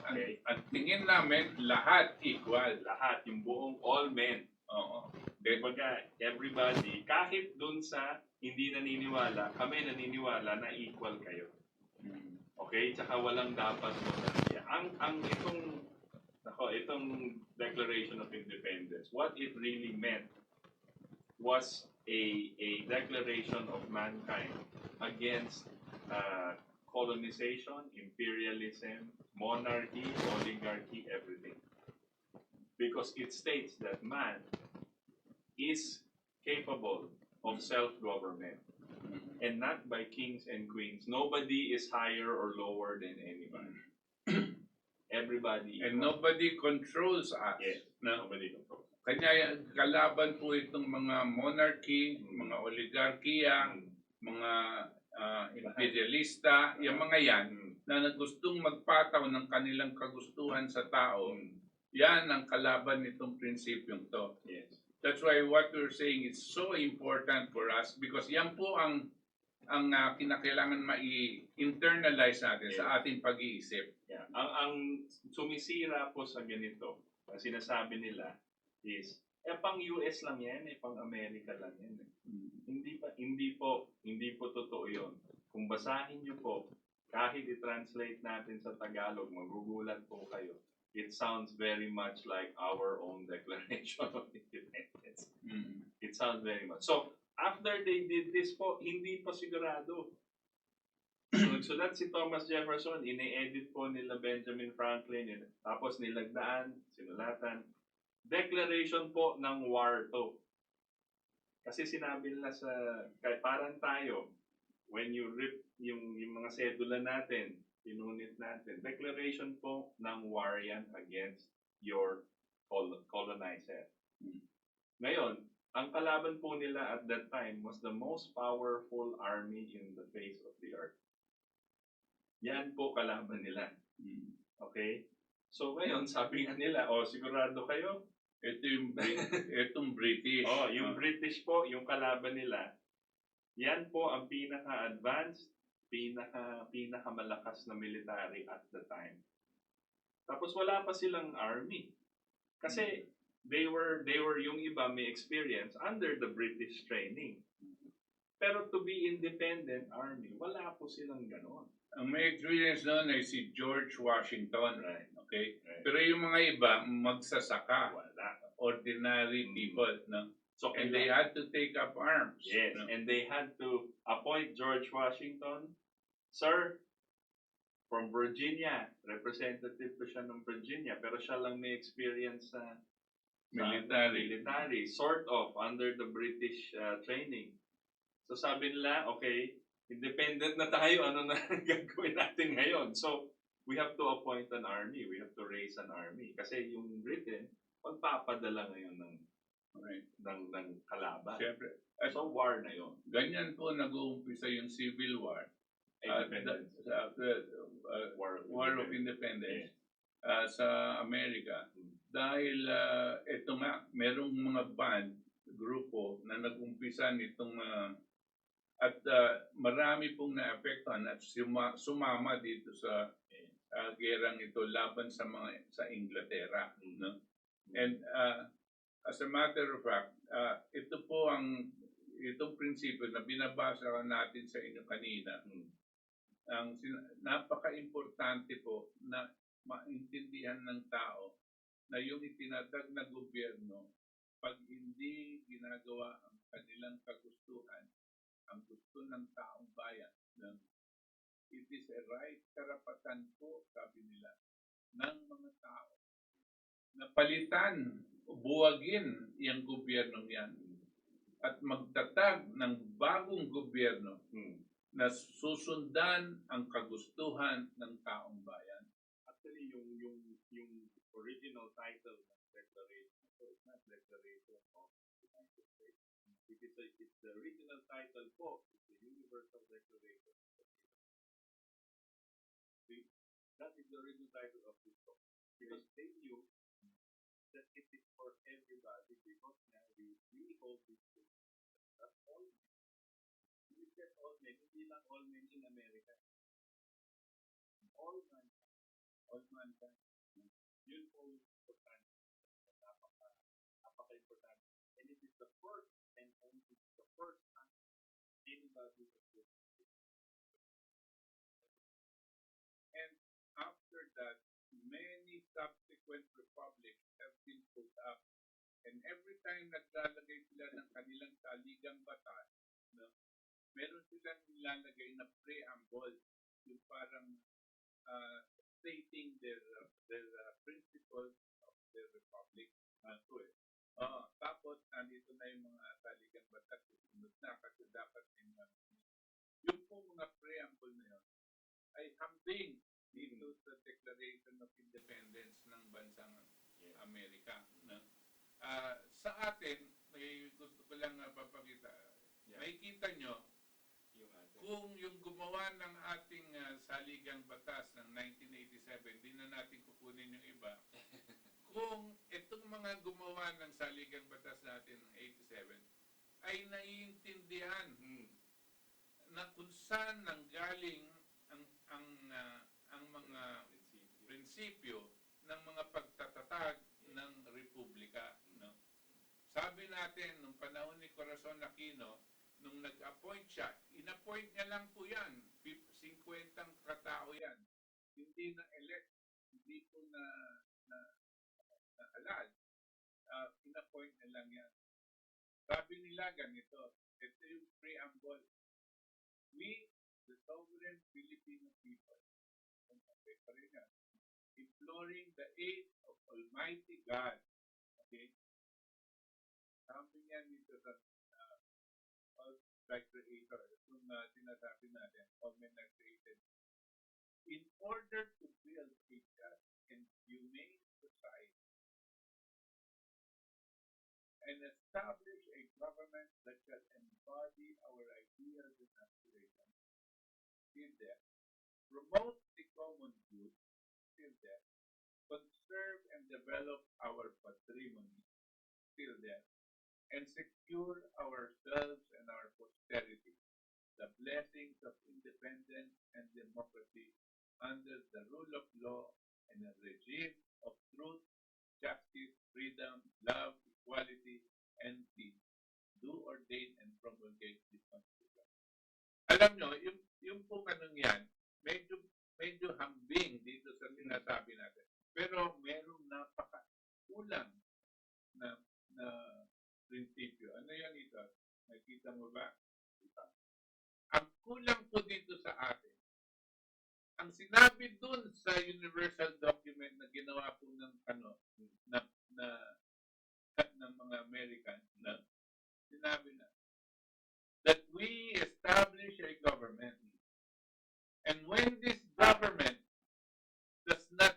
Okay? At tingin namin, lahat equal. Lahat, yung buong all men. Oo. Kumbaga, everybody, kahit dun sa hindi naniniwala, kami naniniwala na equal kayo. Okay? Tsaka walang dapat monarchy. Itong Declaration of Independence, what it really meant was a declaration of mankind against colonization, imperialism, monarchy, oligarchy, everything. Because it states that man is capable of self-government and not by kings and queens. Nobody is higher or lower than anybody. Everybody. And nobody controls us. Yes, No? nobody controls. Kanya kalaban po itong mga monarchy, mga oligarkiya, mga imperialista, yung mga yan na gustong magpataw ng kanilang kagustuhan sa tao, yan ang kalaban nitong prinsipyong to. Yes. That's why what we're saying is so important for us because yan po ang kinakailangan ma-internalize natin sa ating pag-iisip. Yeah. Ang sumisira po sa ganito, ang sinasabi nila is, pang US lang yan, pang Amerika lang yan. Hindi po totoo yun. Kung basahin niyo po, kahit i-translate natin sa Tagalog, magugulat po kayo. It sounds very much like our own Declaration of Independence. It sounds very much. So, after they did this po, hindi pa sigurado. So that si Thomas Jefferson, ine-edit po nila Benjamin Franklin, tapos nilagdaan, sinulatan. Declaration po ng war to. Kasi sinabi nila parang tayo, when you rip yung mga sedula natin, pinunit natin, declaration po ng war yan against your colonizer. Ngayon, ang kalaban po nila at that time was the most powerful army in the face of the earth. Yan po kalaban nila. Okay? So ngayon, sabi nga nila, sigurado kayo? Itong British. Yung British po, yung kalaban nila, yan po ang pinaka-advanced, pinakamalakas na military at the time. Tapos wala pa silang army. Kasi they were yung iba may experience under the British training. Pero to be independent army, wala po silang gano'n. Ang may experience noon ay si George Washington. Right. Okay? Right. Pero yung mga iba, magsasaka. Wala. Ordinary people. No? So, And they had to take up arms. Yes, No? and they had to appoint George Washington, sir, from Virginia. Representative po siya ng Virginia, pero siya lang may experience sa military, sort of, under the British training. So sabi nila, okay, independent na tayo, ano na gagawin natin ngayon? So, we have to appoint an army, we have to raise an army. Kasi yung Britain, pagpapadala ngayon ng kalaban. Siyempre. So, war na yun. Ganyan po nag-uumpisa yung Civil War. Independence. War of Independence sa Amerika. Dahil ito nga, merong mga band grupo na nag-umpisa nitong marami pong naapektuhan at sumama dito sa gerang ito laban sa Inglaterra, no? And as a matter of fact, ito po itong prinsipyo na binabasa natin sa inyo kanina. Napaka-importante po na maintindihan ng tao na yung itinatag na gobyerno, pag hindi ginagawa ang kanilang kagustuhan, ang gusto ng taong bayan, no? It is a right, karapatan po, sabi nila, ng mga tao na palitan, buwagin yung gobyernong yan at magtatag ng bagong gobyerno na susundan ang kagustuhan ng taong bayan. Actually, yung original title ng declaration, so it's not Declaration of the United States. It's the original title po, it's the Universal Declaration. That is the original title of this book. Because they knew that it is for everybody because now we hold this book. That's all men. We said all men, hindi lang all men in America. All mankind. All mankind. Yun po yung importante. Napaka-importante. And it is the first and only the first time anybody has this. And after that, many subsequent republics have been put up. And every time naglalagay sila ng kanilang saligang batas, no, meron silang nilalagay na preamble, yung parang stating their principles of their republic. Tapos, nandito na yung mga saligang batas, susunod na kasi dapat yung pong mga preamble na yun ay hambing dito sa Declaration of Independence ng bansang Amerika. No? Sa atin, may gusto ko lang papakita. Makikita nyo, kung yung gumawa ng ating saligang batas ng 1987, di na natin kukunin yung iba. Kung itong mga gumawa ng saligang batas natin ng 87 ay naiintindihan na kung saan nanggaling ang mga prinsipyo ng mga pagtatatag ng republika, no? Sabi natin nung panahon ni Corazon Aquino, nung nag-appoint siya, in-appoint niya lang po yan, 50 katao yan, hindi na elect, hindi po na halal, in-appoint niya lang yan. Sabi nila ganito, ito yung preamble. We, the sovereign Filipino people, imploring the aid of Almighty God. Okay? Sabi niya dito sa like creator, kung sinasabi natin, all men are created. In order to build a just and humane society and establish a government that shall embody our ideals and aspirations, still there, promote the common good, still there, conserve and develop our patrimony, still there, and secure ourselves and our posterity the blessings of independence and democracy under the rule of law and a regime of truth, justice, freedom, love, equality, and peace. Do ordain and promulgate this Constitution. Alam nyo, yung pong anong yan, medyo hambing dito sa sinasabi natin. Pero merong napaka-kulang na prinsipyo. Ano yan ito? Nakita mo ba? Ang kulang po dito sa atin, ang sinabi dun sa universal document na ginawa po ng ng mga American, na sinabi na that we establish a government, and when this government does not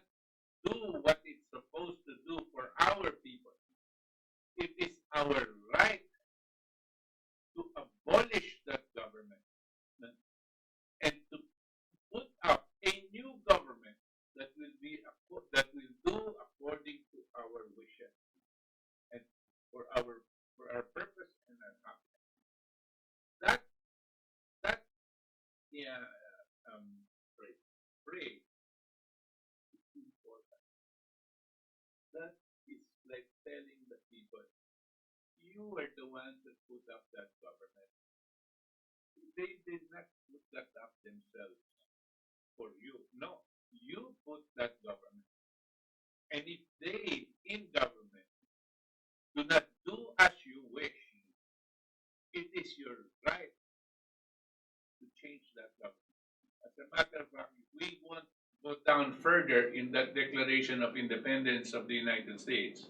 do what it's supposed to do for our people, it is our right to abolish that government and to put up a new government that will do according to our wishes and for our telling the people, you were the ones that put up that government. They did not put that up themselves for you. No, you put that government. And if they, in government, do not do as you wish, it is your right to change that government. As a matter of fact, we won't go down further in that Declaration of Independence of the United States.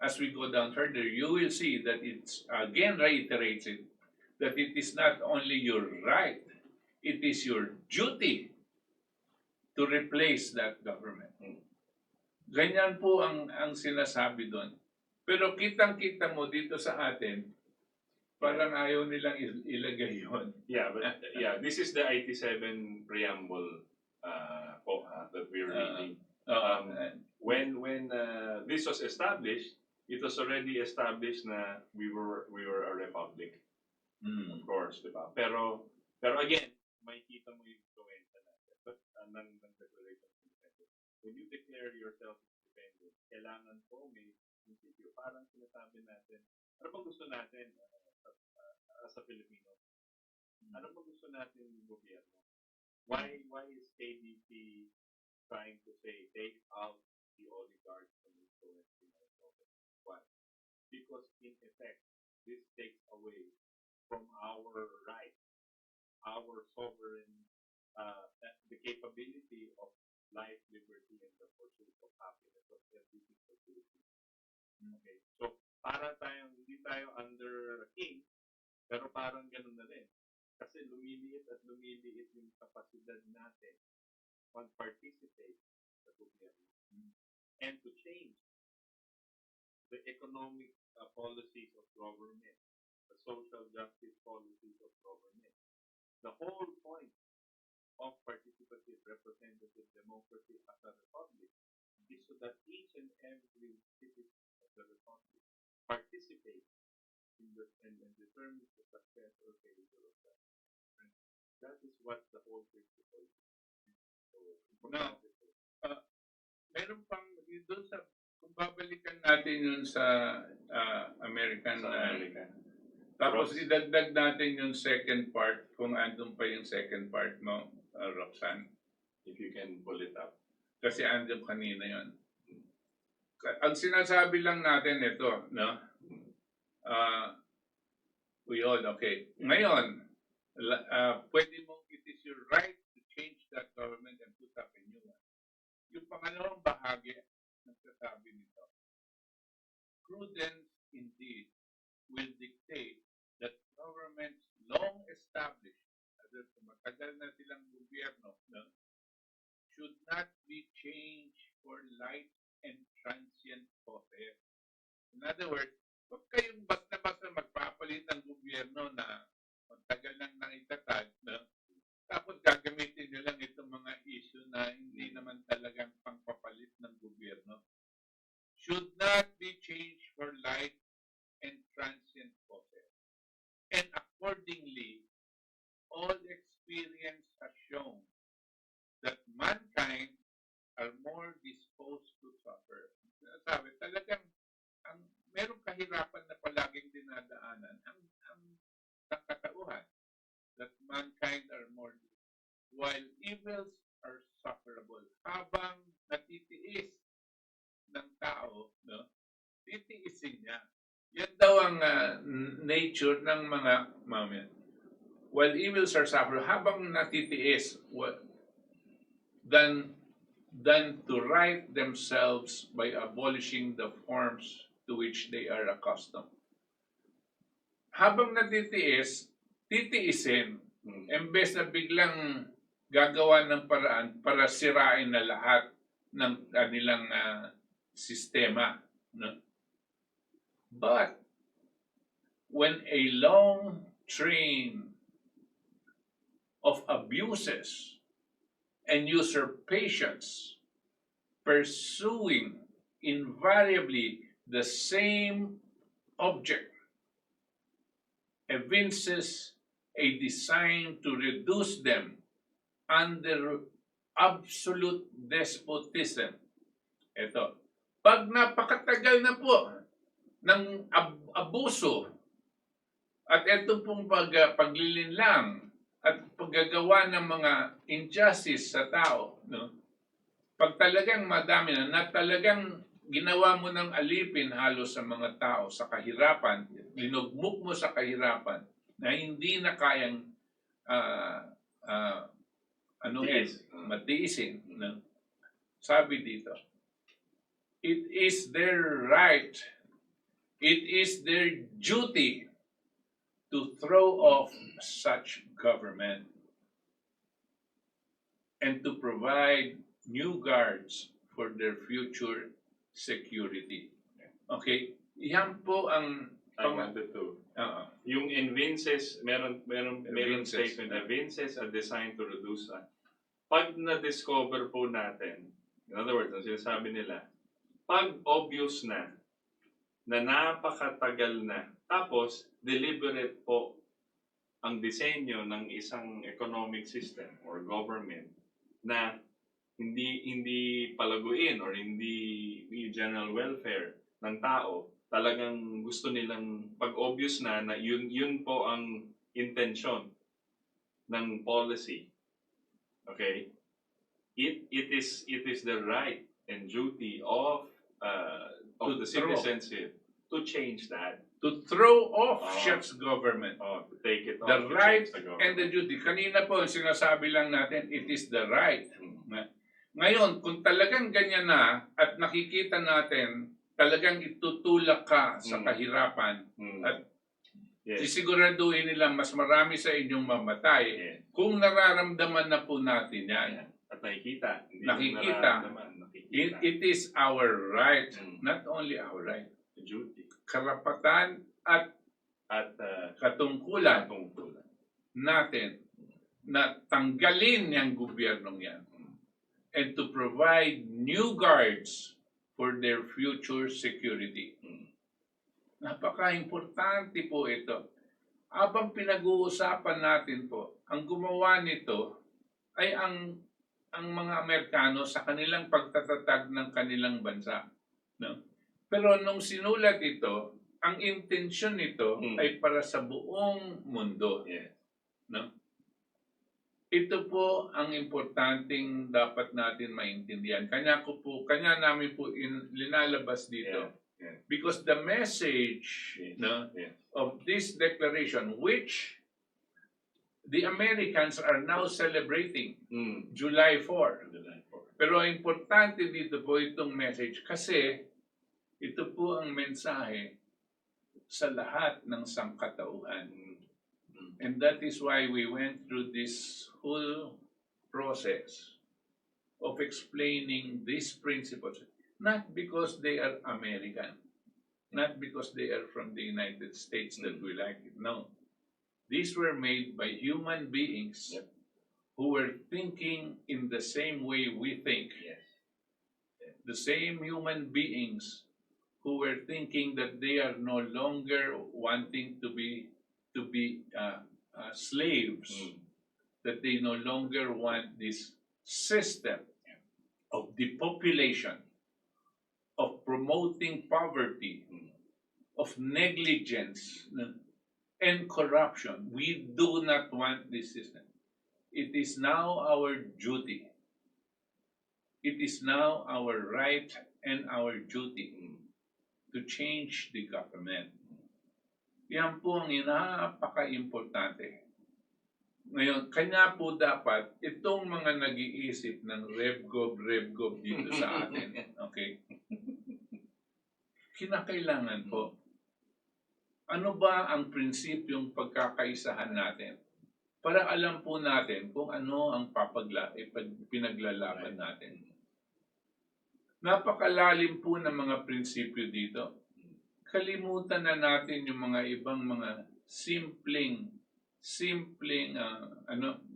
As we go down further, you will see that it's again reiterates it that it is not only your right, it is your duty to replace that government. Ganyan po ang sinasabi doon. Pero kitang-kita mo dito sa atin, parang ayaw nilang ilagay yun. Yeah, but this is the 87 preamble that we're reading. When this was established, it was already established na we were a republic. Of course, di ba? Pero again, makikita mo yung influensya natin. But ng Declaration of Independence. When you declare yourself independent, kailangan po may prinsipyo. Parang sinasabi natin, ano bang gusto natin as a Filipino? Ano bang gusto natin yung gobyerno? Why is KDP trying to say take out the oligarchs from influencing our government? Why? Because in effect, this takes away from our right, our sovereign, the capability of life, liberty, and the pursuit of happiness of every single Filipino. Okay, so para tayong hindi tayo under a king, pero parang ganun na rin. Kasi lumiliit at lumiliit yung kapasidad natin mag-participate sa gobyerno and to change the economic policies of government, the social justice policies of government. The whole point of participative representative democracy as a republic is so that each and every citizen of the republic participates in determines the success or failure of that. And that is what the whole principle is. So, now, meron pang doon sa kung babalikan natin yun sa American. Tapos idagdag natin yung second part, kung andun pa yung second part mo, Roxanne. If you can pull it up. Kasi andun kanina yun. Ang sinasabi lang natin ito, no? Okay. Ngayon, pwede mong, it is your right to change that government and put up a new one. Yung pangalawang bahagi, nagsasabi nito, prudence indeed will dictate that governments long established, matagal na silang gobyerno, no, should not be changed for light and transient purposes. In other words, huwag kayong basta-basta magpapalit ng gobyerno na matagal nang naitatag, no? Tapos gagamitin nyo lang itong mga issue na hindi naman talagang pangpapalit ng gobyerno. Should not be changed for light and transient purposes. And accordingly, all experience has shown that mankind are more disposed to suffer. Sabi, talagang merong kahirapan na palaging dinadaanan ang katauhan, that mankind are more, while evils are sufferable. Habang natitiis ng tao, no, titiisin niya. Yan daw ang nature ng mga mamaya. While evils are sufferable, habang natitiis, than to right themselves by abolishing the forms to which they are accustomed. Habang natitiis, titiisin, embes na biglang gagawa ng paraan para sirain na lahat ng kanilang sistema. No? But when a long train of abuses and usurpations pursuing invariably the same object evinces a design to reduce them under absolute despotism. Ito, Pag napakatagal na po ng abuso at ito pong paglilinlang at paggagawa ng mga injustice sa tao, no? Pag talagang madami na talagang ginawa mo ng alipin halos sa mga tao sa kahirapan, linugmok mo sa kahirapan na hindi na kayang matiisin. No? Sabi dito, it is their right, it is their duty to throw off such government and to provide new guards for their future security. Okay? Yan po ang I wanted to. Yung evinces, meron Evinces, statement, evinces are designed to reduce. Pag na-discover po natin, in other words, ang sinasabi nila, pag obvious na napakatagal na, tapos deliberate po ang disenyo ng isang economic system or government na hindi palaguin or hindi general welfare ng tao, talagang gusto nilang pag obvious na yun po ang intention ng policy. Okay? It is the right and duty of the citizens to change that. To throw off such government. To take it off. The right the and the duty. Kanina po, sinasabi lang natin, it is the right. Ngayon, kung talagang ganyan na at nakikita natin, talagang itutulak ka sa kahirapan at sisiguraduhin nila mas marami sa inyong mamatay. Kung nararamdaman na po natin yan. At nakikita. It is our right. Not only our right. Duty. Karapatan at katungkulan natin na tanggalin yung gobyernong yan and to provide new guards for their future security. Napaka-importante po ito. Habang pinag-uusapan natin po, ang gumawa nito ay ang mga Amerikano sa kanilang pagtatatag ng kanilang bansa. No? Pero nung sinulat ito, ang intensyon nito ay para sa buong mundo. No? Ito po ang importanteng dapat natin maintindihan. Kanya namin po linalabas dito. Because the message of this declaration, which the Americans are now celebrating July 4. Pero importante dito po itong message kasi ito po ang mensahe sa lahat ng sangkatauhan. And that is why we went through this whole process of explaining these principles. Not because they are American, not because they are from the United States that we like it. No. These were made by human beings who were thinking in the same way we think. The same human beings who were thinking that they are no longer wanting to be slaves, that they no longer want this system of depopulation, of promoting poverty, of negligence, and corruption. We do not want this system. It is now our duty. It is now our right and our duty to change the government. Yan po ang napaka-importante. Ngayon, kanya po dapat itong mga nag-iisip ng revgob dito sa atin, okay? Kinakailangan po, ano ba ang prinsipyong pagkakaisahan natin? Para alam po natin kung ano ang pinaglalaban natin. Napakalalim po ng mga prinsipyo dito. Kalimutan na natin yung mga ibang mga simpleng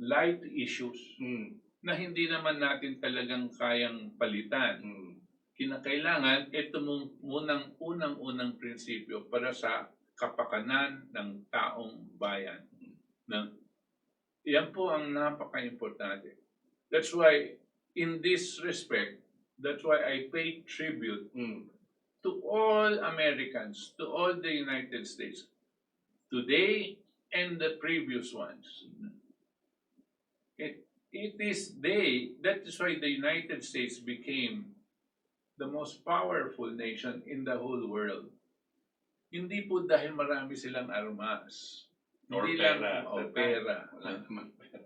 light issues na hindi naman natin talagang kayang palitan. Kinakailangan ito unang prinsipyo para sa kapakanan ng taong bayan. Yan po ang napaka-importante. That's why, in this respect, That's why I pay tribute Mm. to all Americans, to all the United States, today and the previous ones. It is that is why the United States became the most powerful nation in the whole world. Hindi po dahil marami silang armas. Or Hindi pera. lang o That pera. time, wala naman pera.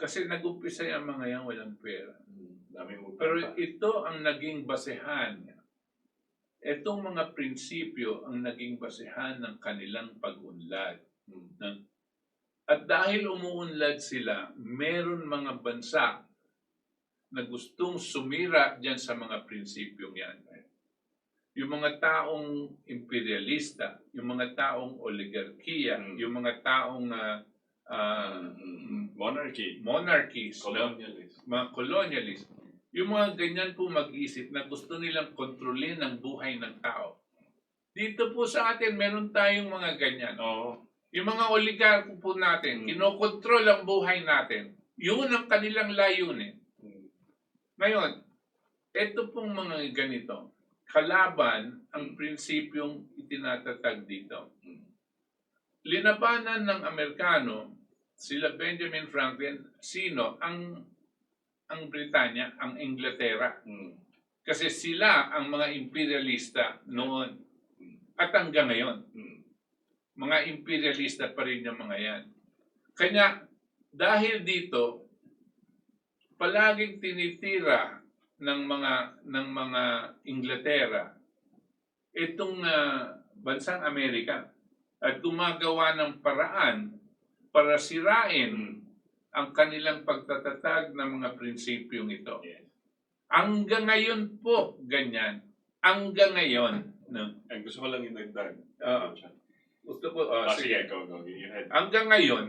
Kasi nag-umpisa yung mga yan walang pera. Daming utang Pero pa. ito ang naging basehan. Itong mga prinsipyo ang naging basehan ng kanilang pag-unlad. Mm. At dahil umuunlad sila, meron mga bansa na gustong sumira dyan sa mga prinsipyong yan. Yung mga taong imperialista, yung mga taong oligarkiya, yung mga taong monarchies, Colonialist. mga colonialist, yung mga ganyan po mag-isip na gusto nilang kontrolin ang buhay ng tao. Dito po sa atin, meron tayong mga ganyan. Oo. Yung mga oligarko po natin, kinokontrol ang buhay natin. Yun ang kanilang layunin. Ngayon, ito pong mga ganito, kalaban ang prinsipyong itinatatag dito. Linabanan ng Amerikano, sila Benjamin Franklin, sino? Ang Britanya, ang Inglaterra. Kasi sila ang mga imperialista noon. At hanggang ngayon. Mga imperialista pa rin yung mga yan. Kanya, dahil dito, palaging tinitira ng mga Inglaterra itong bansang Amerika at gumagawa ng paraan para sirain ang kanilang pagtatatag ng mga prinsipyong ito. Hanggang ngayon po, ganyan. Hanggang ngayon. No? Gusto ko lang inagdag. Gusto ko, Sige, go. You had. hanggang ngayon,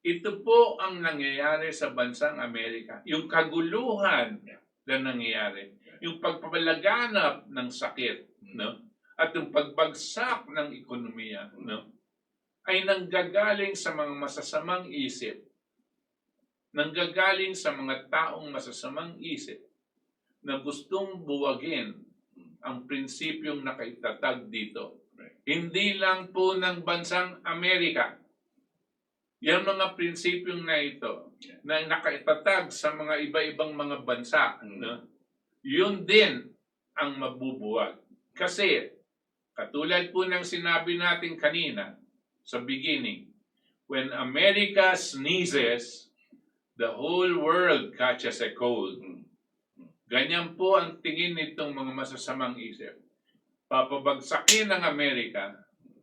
ito po ang nangyayari sa bansang Amerika. Yung kaguluhan na nangyayari. Yung pagpapalaganap ng sakit, no? At yung pagbagsak ng ekonomiya, no? Ay nanggagaling sa mga masasamang isip. Nanggagaling sa mga taong masasamang isip na gustong buwagin ang prinsipyong nakaitatag dito. Hindi lang po ng bansang Amerika. Yan mga prinsipyong na ito na nakaitatag sa mga iba-ibang mga bansa, no? Yun din ang mabubuwag. Kasi, katulad po ng sinabi natin kanina sa beginning, when America sneezes, the whole world catches a cold. Ganyan po ang tingin nitong mga masasamang isip. Papabagsakin ng Amerika,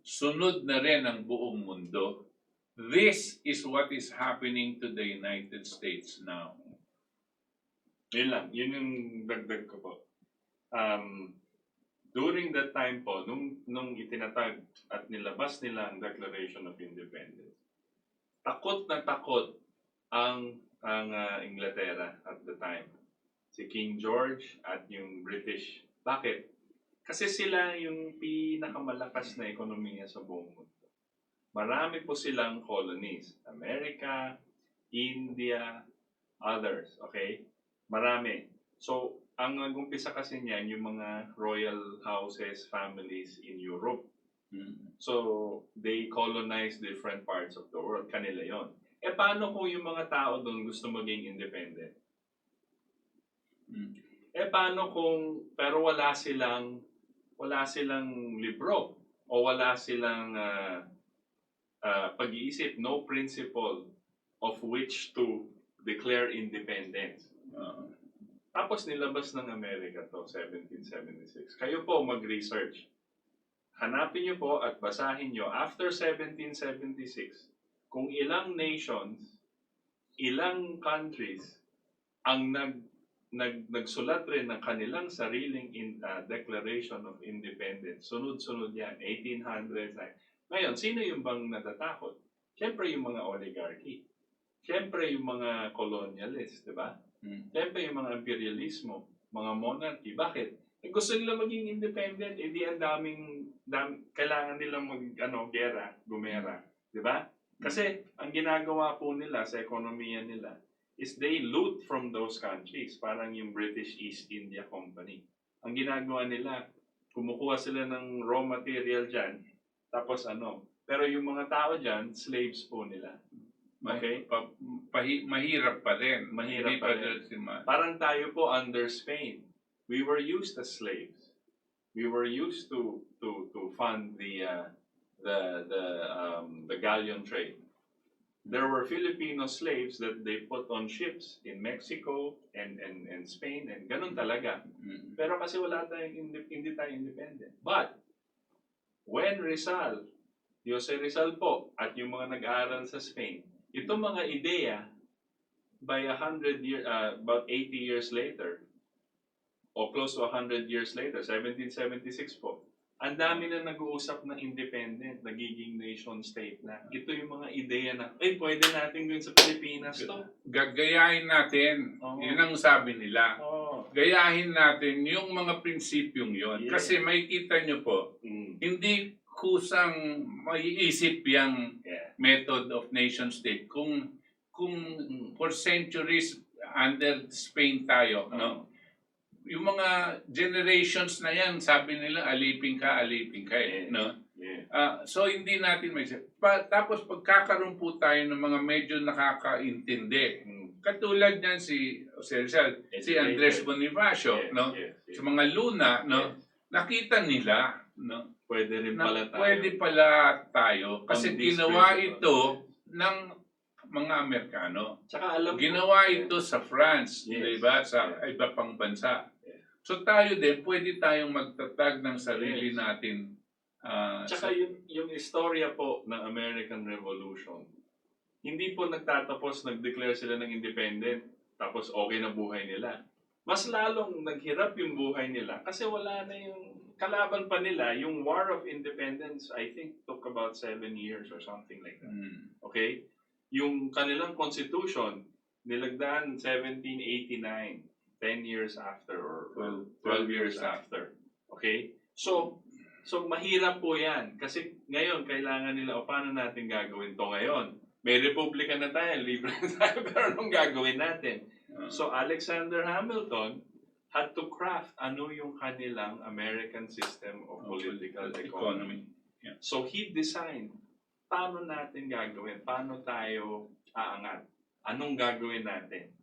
sunod na rin ang buong mundo. This is what is happening to the United States now. Yun lang. Yun yung dagdag ko po. During that time po, nung itinatag at nilabas nila ang Declaration of Independence, takot na takot ang Inglaterra at the time. Si King George at yung British. Bakit? Kasi sila yung pinakamalakas na ekonomiya sa buong mundo. Marami po silang colonies. America, India, others. Okay? Marami. So, ang nag-umpisa kasi niyan yung mga royal houses, families in Europe. So, they colonize different parts of the world. Kanila yon. Paano kung yung mga tao doon gusto maging independent? Paano kung, pero wala silang libro o wala silang pag-iisip, no principle of which to declare independence. Tapos nilabas ng Amerika to 1776. Kayo po mag-research. Hanapin niyo po at basahin niyo after 1776 kung ilang nations, ilang countries ang nagsulat rin ng kanilang sariling Declaration of Independence. Sunod-sunod yan, 1800s. Ngayon, sino yung bang natatakot? Siyempre yung mga oligarchy. Siyempre yung mga colonialists, di ba? Siyempre yung mga imperialismo, mga monarchy. Bakit? Gusto nila maging independent, di ang kailangan nilang gumera, di ba? Kasi ang ginagawa po nila sa ekonomiya nila, is they loot from those countries, parang yung British East India Company. Ang ginagawa nila, kumukuha sila ng raw material dyan, tapos pero yung mga tao dyan, slaves po nila. Okay? Mahirap pa rin. Mahirap Hindi pa rin. Parang tayo po under Spain. We were used as slaves. We were used to fund the galleon trade. There were Filipino slaves that they put on ships in Mexico and Spain, and ganun talaga. Pero kasi hindi tayo independent. But when Jose Rizal po at yung mga nag-aaral sa Spain, itong mga ideya by about 80 years later, o close to 100 years later, 1776 po, ang dami na nag-uusap na independent, nagiging nation state na. Ito yung mga ideya na, pwede natin gawin sa Pilipinas to. Gagayahin natin. Yun ang sabi nila. Gayahin natin yung mga prinsipyong yon. Yeah. Kasi makikita nyo po, hindi kusang maiisip yung method of nation state. Kung for centuries under Spain tayo, no? Yung mga generations na yan, sabi nila, alipin ka no? So, hindi natin tapos, pagkakaroon po tayo ng mga medyo nakakaintindi. Katulad niyan si Andres Bonifacio, no? Sa mga Luna, no? Nakita nila, no? Pwede rin pala tayo. Pwede pala tayo. Kasi ginawa ito ng mga Amerikano. Tsaka alam ginawa ito sa France, diba? Sa iba pang bansa. So tayo din, pwede tayong magtatag ng sarili natin. Tsaka yung istorya po ng American Revolution, hindi po nagtatapos, nag-declare sila ng independent, tapos okay na buhay nila. Mas lalong naghirap yung buhay nila kasi wala na yung kalaban pa nila. Yung War of Independence, I think, took about 7 years or something like that. Okay? Yung kanilang constitution, nilagdaan 1789. 10 years after or 12 years after. Okay? So mahirap po yan. Kasi ngayon, kailangan nila, paano natin gagawin to ngayon? May republika na tayo, libre na tayo, pero anong gagawin natin? So Alexander Hamilton had to craft yung kanilang American system of political economy. Yeah. So he designed, paano natin gagawin? Paano tayo aangat? Anong gagawin natin?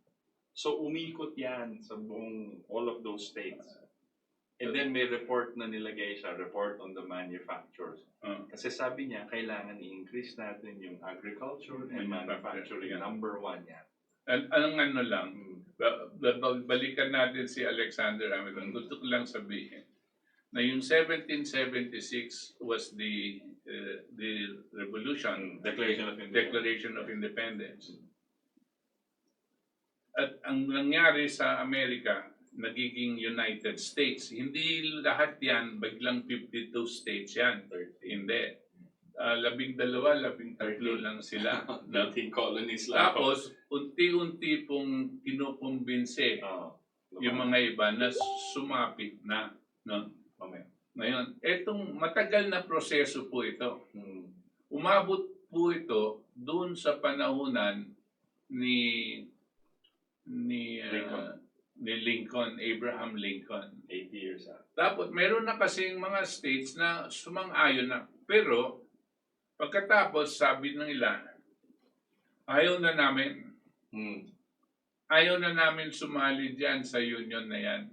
So umikot yan sa buong all of those states. And then may report na nilagay siya, report on the manufacturers. Kasi sabi niya, kailangan i-increase natin yung agriculture and manufacturing. Number 1 yan. Anong lang, balikan natin si Alexander Hamilton. Gusto ko lang sabihin na yung 1776 was the revolution, Declaration of Independence. At ang nangyari sa Amerika, nagiging United States. Hindi lahat yan, biglang 52 states yan. Hindi. 12, 13 lang sila. 13 colonies lang. Tapos, unti-unti pong kinukumbinse yung mga iba na sumapit na. No? Ngayon, etong matagal na proseso po ito. Umabot po ito doon sa panahunan ni Lincoln, Abraham Lincoln. 80 years after. Tapos, meron na kasing mga states na sumang-ayon na. Pero, pagkatapos, sabi ng ilan, ayaw na namin sumali dyan sa union na yan.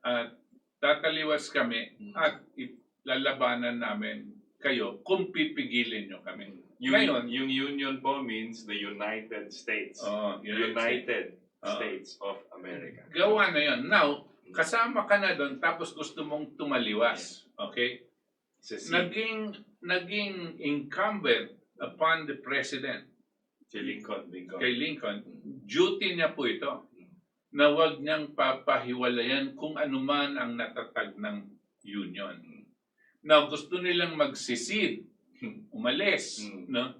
At tataliwas kami at lalabanan namin kayo kung pipigilin nyo kami. Ngayon, yung union po means the United States. United States of America. Gawa na yun. Now, kasama ka na doon tapos gusto mong tumaliwas. Okay? Naging incumbent upon the president. Kay Lincoln. Duty niya po ito na huwag niyang papahiwalayan kung anuman ang natatag ng union. Now, gusto nilang magsisid, umalis, no?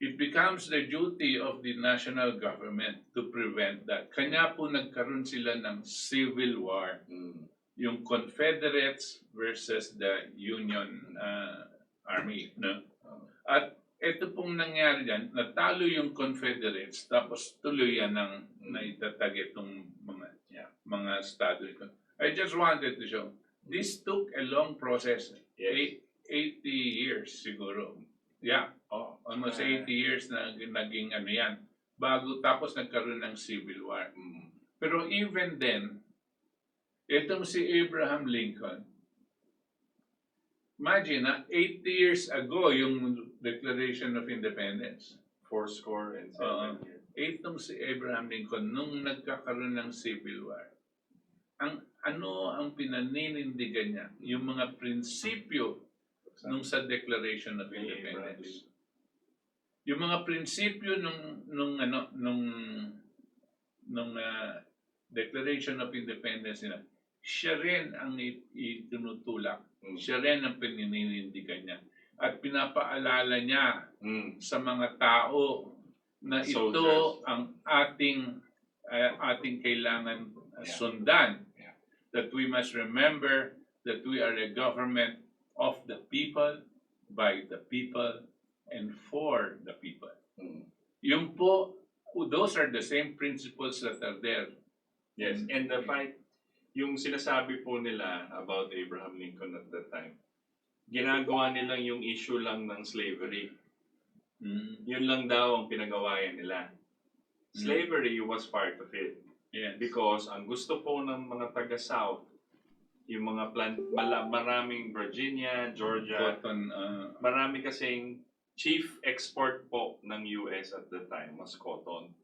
It becomes the duty of the national government to prevent that. Kanya po nagkaroon sila ng civil war. Yung Confederates versus the Union Army. No? At ito pong nangyari dyan, natalo yung Confederates, tapos tuloy yan ng naitatag itong mga estado ito. I just wanted to show, this took a long process, 80 years siguro. Yeah, almost 80 years na naging ano yan. Bago tapos nagkaroon ng Civil War. Pero even then, itong si Abraham Lincoln, imagine na 80 years ago yung Declaration of Independence. 407 years. Itong si Abraham Lincoln, nung nagkakaroon ng Civil War, ang pinaninindigan niya, yung mga prinsipyo nung sa Declaration of Independence. Yung mga prinsipyo nung Declaration of Independence nila, siya rin ang itinutulak. Siya rin ang pinininindigan niya. At pinapaalala niya sa mga tao na ito ang ating kailangan sundan. That we must remember that we are a government of the people, by the people, and for the people. Yung po, those are the same principles that are there. Yes, and the fight, yung sinasabi po nila about Abraham Lincoln at that time, ginagawa nilang yung issue lang ng slavery. Yun lang daw ang pinagawayan nila. Slavery was part of it. Yes. Because ang gusto po ng mga taga-South, yung mga maraming Virginia, Georgia, Cotton, marami kasing chief export po ng US at the time was cotton.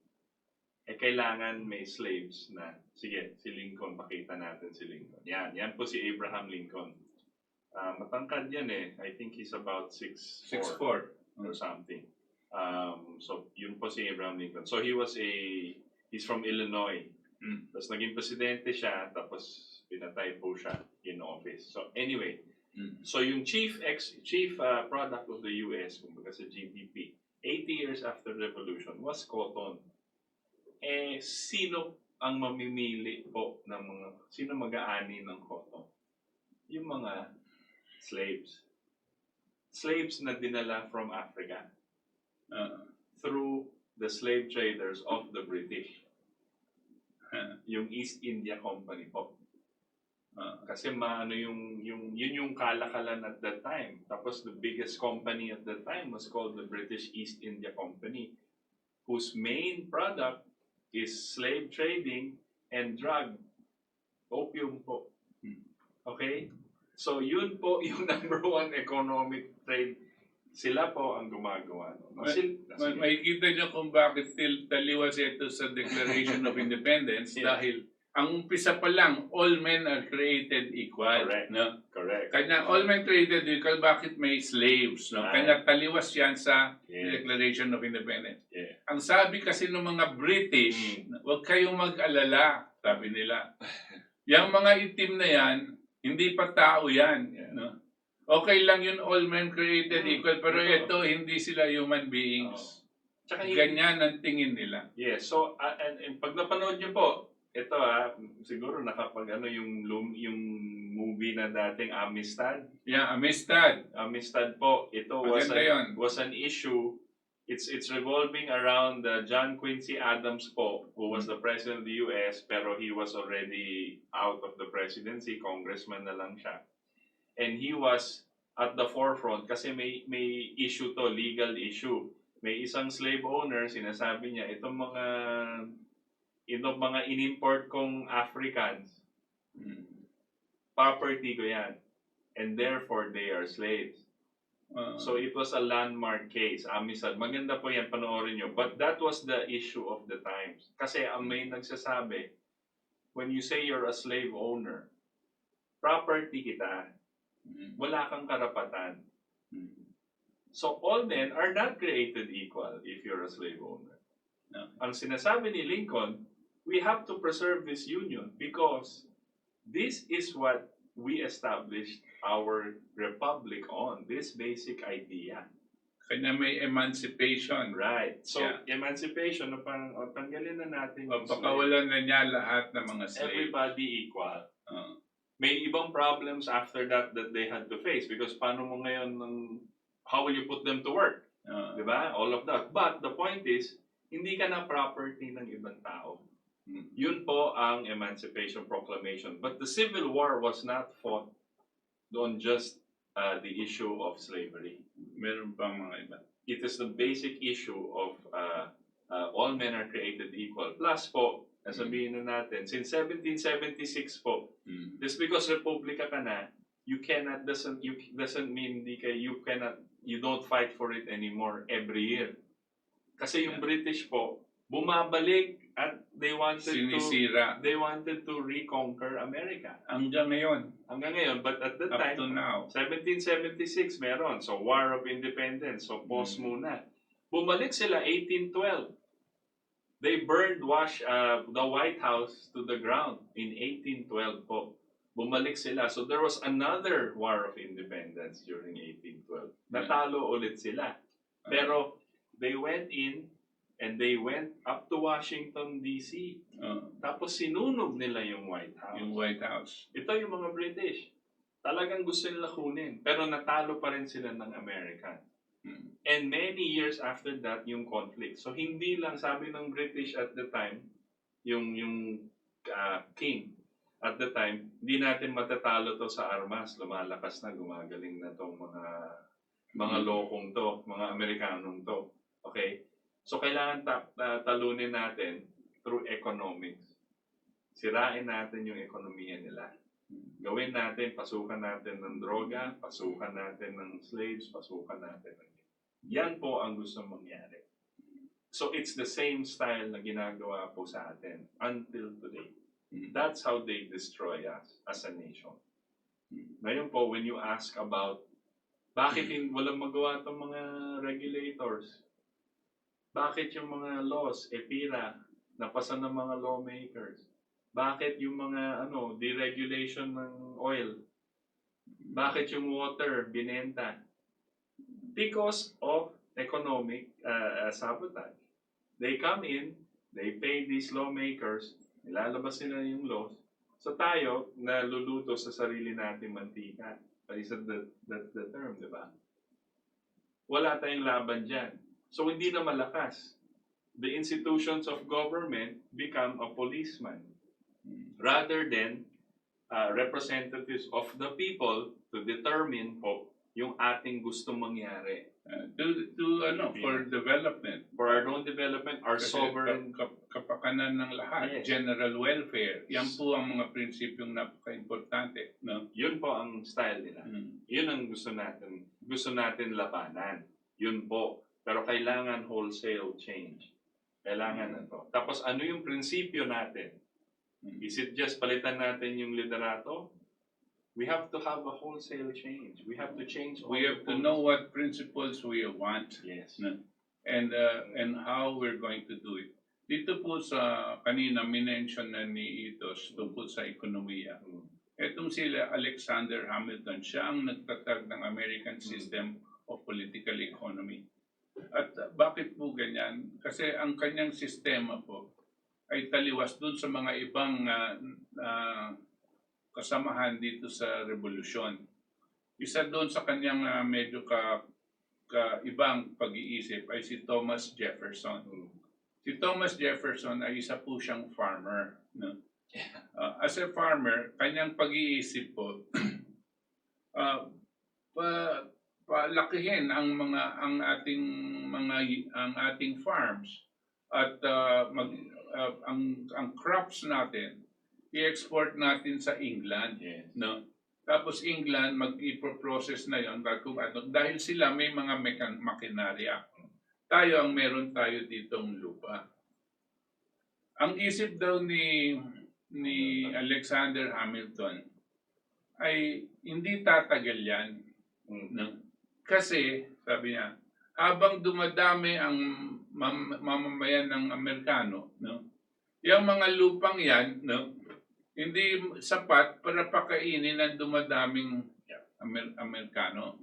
Kailangan may slaves na, sige, si Lincoln, pakita natin si Lincoln. Yan po si Abraham Lincoln. Matangkad yan I think he's about 6'4" or something. So, yun po si Abraham Lincoln. So, he's from Illinois. Tapos naging presidente siya, tapos pinatay po siya in office. So, anyway, so yung chief product of the US, kumbaga sa GDP, 80 years after revolution, was cotton. Sino ang mamimili po ng sino mag-aani ng cotton? Yung mga slaves. Slaves na dinala from Africa through the slave traders of the British. Yung East India Company po. Kasi yun yung kalakalan at that time. Tapos the biggest company at that time was called the British East India Company, whose main product is slave trading and drug. Opium po. Okay? So yun po yung number one economic trade. Sila po ang gumagawa. Makikita niyo kung bakit taliwas ito sa Declaration of Independence. Dahil ang umpisa pa lang, all men are created equal. Correct. No? Correct. Kanya all men created equal, bakit may slaves? No? Right. Kanya taliwas yan sa Declaration of Independence. Ang sabi kasi ng mga British, huwag kayong mag-alala, sabi nila. Yung mga itim na yan, hindi pa tao yan. No? Okay lang yun, all men created equal, pero ito, hindi sila human beings. Tsaka ganyan ang tingin nila. Yes, so, and pag napanood niyo po, ito siguro yung movie na dating Amistad. Yeah, Amistad. Amistad po, ito was an issue. It's revolving around John Quincy Adams po, who was the president of the US, pero he was already out of the presidency, congressman na lang siya. And he was at the forefront kasi may issue to, legal issue. May isang slave owner, sinasabi niya, itong mga in-import kong Africans, property ko yan. And therefore, they are slaves. So it was a landmark case. Amistad. Maganda po yan, panoorin nyo. But that was the issue of the times. Kasi ang may nagsasabi, when you say you're a slave owner, property kita, wala kang karapatan. So all men are not created equal if you're a slave owner. Ang sinasabi ni Lincoln, we have to preserve this union because this is what we established our republic on, this basic idea. Kanya may emancipation. Right. So, emancipation, parang tanggalin na natin yung pakawalan na niya lahat ng mga slaves. Everybody equal. May ibang problems after that they had to face because paano mo ngayon, how will you put them to work? Di ba? All of that. But the point is, hindi ka na property ng ibang tao. Yun po ang Emancipation Proclamation. But the Civil War was not fought on just the issue of slavery. Meron pang mga iba. It is the basic issue of all men are created equal. Plus po, sabihin na natin, since 1776 po, just because Republika ka na, you doesn't mean you don't fight for it anymore every year. Kasi yung British po, bumabalik at they wanted to reconquer America. Hanggang ngayon, But at the up time, to now. 1776 meron. So, War of Independence. So, pause muna. Bumalik sila 1812. They burned the White House to the ground in 1812 po. Bumalik sila. So, there was another War of Independence during 1812. Natalo ulit sila. Pero, they went in and they went up to Washington, D.C. Tapos sinunog nila yung White House. Yung White House. Ito yung mga British. Talagang gusto nila kunin. Pero natalo pa rin sila ng American. And many years after that, yung conflict. So hindi lang, sabi ng British at the time, yung king at the time, hindi natin matatalo to sa armas. Lumalakas na, gumagaling na tong mga lokong to, mga Amerikanong to. Okay? So kailangan talunin natin through economics. Sirain natin yung ekonomiya nila. Gawin natin, pasukan natin ng droga, pasukan natin ng slaves, pasukan natin ng... Yan po ang gusto mangyari. So it's the same style na ginagawa po sa atin until today. That's how they destroy us as a nation. Ngayon po, when you ask about bakit walang magawa itong mga regulators, bakit yung mga laws, EPIRA, napasa ng mga lawmakers, bakit yung mga deregulation ng oil, bakit yung water binenta? Because of economic sabotage. They come in, they pay these lawmakers, nilalabas nila yung laws. So tayo, naluluto sa sarili natin mantika. That's the term, di ba? Wala tayong laban dyan. So hindi na malakas. The institutions of government become a policeman rather than representatives of the people to determine po yung ating gustong mangyari. For development. For our own development, our Kasi sovereign... kapakanan ng lahat, Yes. general welfare. Yan po ang mga prinsipyong napaka-importante. No? Yun po ang style nila. Yun ang gusto natin labanan. Yun po. Pero kailangan wholesale change. Kailangan na to. Tapos ano yung prinsipyo natin? Is it just palitan natin yung liderato? We have to have a wholesale change. We have to change all We have to know what principles we want. Yes. No? And how we're going to do it. Dito po sa kanina minention na ni Itos tungkol sa ekonomiya. Etong sila Alexander Hamilton, siya ang nagtatag ng American System of Political Economy. At bakit po ganyan? Kasi ang kanyang sistema po ay taliwas dun sa mga ibang kasamahan dito sa revolusyon. Isa doon sa kanyang medyo ibang pag-iisip ay si Thomas Jefferson. Si Thomas Jefferson ay isa po siyang farmer. No? As a farmer, kanyang pag-iisip po, palakihin ang ating farms at ang crops natin i-export natin sa England. Yes. No? Tapos England, mag-i-process na yon dahil sila may mga makinarya. Tayo ang meron tayo ditong lupa. Ang isip daw ni Alexander Hamilton ay hindi tatagal yan. No? Kasi, sabi niya, habang dumadami ang mamamayan ng Amerikano, no? Yung mga lupang yan, no? Hindi sapat para pakainin ng dumadaming Amerikano.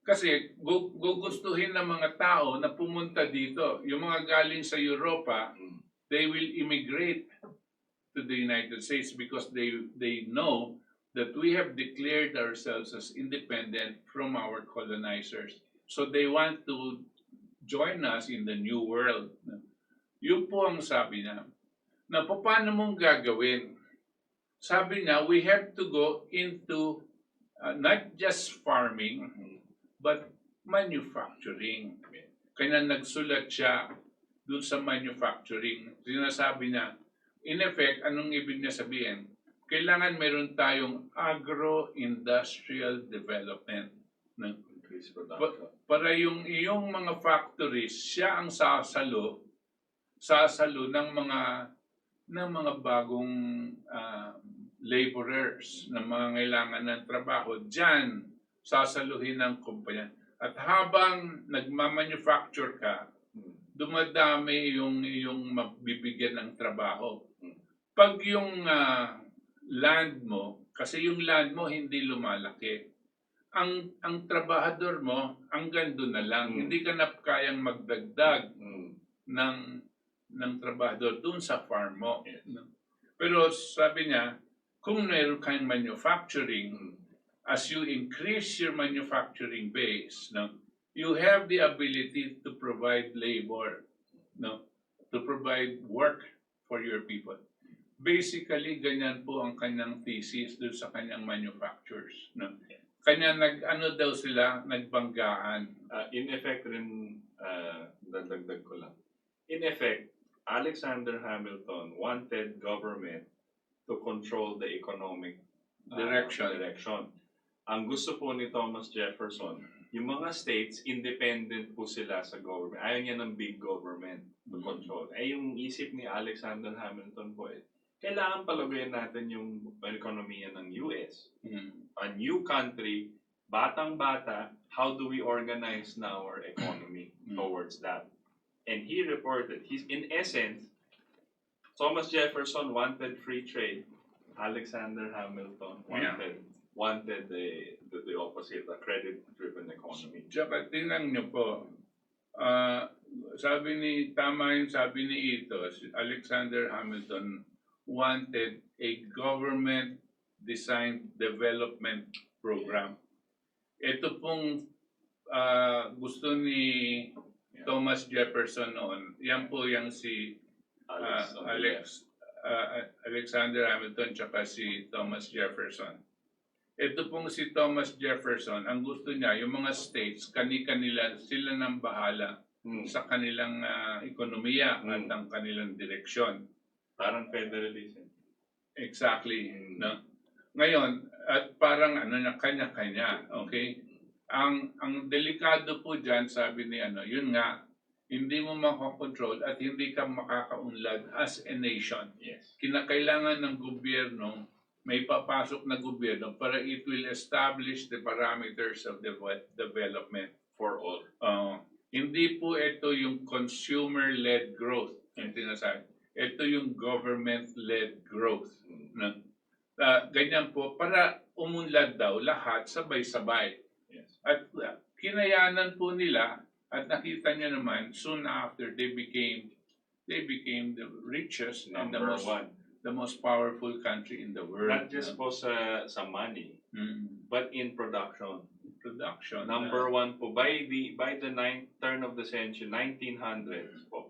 Kasi gugustuhin ng mga tao na pumunta dito. Yung mga galing sa Europa, they will immigrate to the United States because they know that we have declared ourselves as independent from our colonizers. So they want to join us in the new world. Yun po ang sabi niya. Na paano mong gagawin? Sabi niya, we have to go into not just farming, but manufacturing. Kaya nagsulat siya dun sa manufacturing. Sinasabi niya, in effect, anong ibig niya sabihin? Kailangan meron tayong agro-industrial development. Para yung iyong mga factories, siya ang sasalo ng mga bagong laborers na mga kailangan ng trabaho. Diyan, sasaluhin ng kumpanya. At habang nagmamanufacture ka, dumadami yung mabibigyan ng trabaho. Pag yung land mo, kasi yung land mo hindi lumalaki, ang trabahador mo, hanggang doon na lang. Hindi ka na kayang magdagdag ng trabahador doon sa farm mo. Pero sabi niya, kung mayroon kayong manufacturing, as you increase your manufacturing base, you have the ability to provide labor, to provide work for your people. Basically, ganyan po ang kanyang thesis doon sa kanyang manufacturers. Kanya daw sila, nagbanggaan. In effect rin, dadagdag ko lang. In effect, Alexander Hamilton wanted government to control the economic direction. Ang gusto po ni Thomas Jefferson, yung mga states, independent po sila sa government. Ayaw niya ng big government to control. Yung isip ni Alexander Hamilton po kailangan palugayan natin yung ekonomiya ng US. A new country, batang-bata, how do we organize now our economy towards that? And he reported, in essence, Thomas Jefferson wanted free trade. Alexander Hamilton wanted the opposite, a credit-driven economy. Tsaka tingnan niyo po, sabi ni Ito, Alexander Hamilton wanted a government-designed development program. Ito pong gusto ni Thomas Jefferson noon. Yan po yung si Alexander Hamilton tsaka si Thomas Jefferson. Ito pong si Thomas Jefferson, ang gusto niya, yung mga states, kani-kanila, sila nang bahala sa kanilang ekonomiya at ang kanilang direksyon. Parang federalism. Exactly. No? Ngayon, at parang na kanya-kanya. Okay? Ang delikado po dyan, sabi ni yun nga, hindi mo makakontrol at hindi ka makakaunlad as a nation. Yes. Kinakailangan ng gobyerno, may papasok na gobyerno para it will establish the parameters of development For all. Hindi po ito yung consumer-led growth. Yung tinasabi. Ito yung government-led growth. Ganyan po, para umunlad daw lahat sabay-sabay. Yes. At kinayanan po nila, at nakita niyo naman, soon after, they became the richest and the most powerful country in the world. Not just po sa money, but in production. Number one po, by the turn of the century, 1900s po,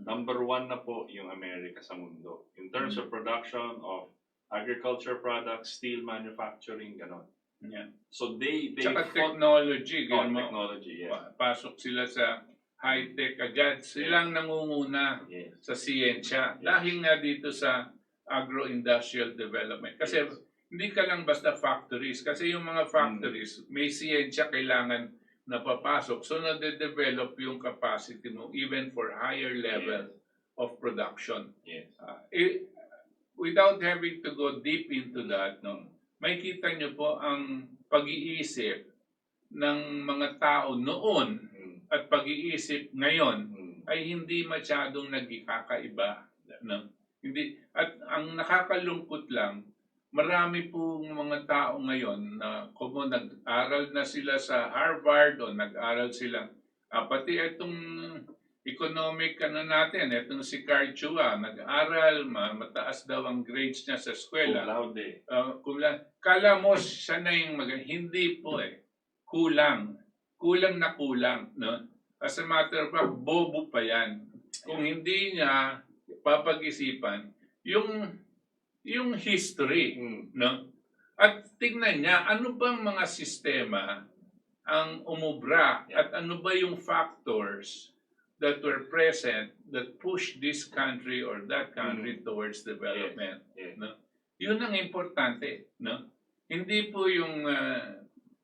number one na po yung Amerika sa mundo. In terms of production of agriculture products, steel manufacturing, ganon. Yeah. So they Tsaka technology. Technology, yes. Pasok sila sa high-tech agad. Silang nangunguna sa siyensya. Dahil nga dito sa agro-industrial development. Kasi hindi ka lang basta factories. Kasi yung mga factories, may siyensya kailangan na papasok. So, na-develop yung capacity mo even for higher level of production. Yes. Without having to go deep into that, may kita nyo po ang pag-iisip ng mga tao noon at pag-iisip ngayon ay hindi masyadong nagkakaiba. Hindi, at ang nakakalungkot lang, marami pong mga tao ngayon na kung nag-aral na sila sa Harvard o nag-aral sila, pati itong economic natin, itong si Carl Chua, nag-aral, mataas daw ang grades niya sa eskwela. Kala mo siya na yung hindi po kulang. Kulang na kulang. No? as a matter of fact, bobo pa yan. Kung hindi niya papag-isipan yung history, no? At tingnan niya, ano bang mga sistema ang umubra at ano ba yung factors that were present that push this country or that country towards development. Yes. No? Yun ang importante. No? Hindi po yung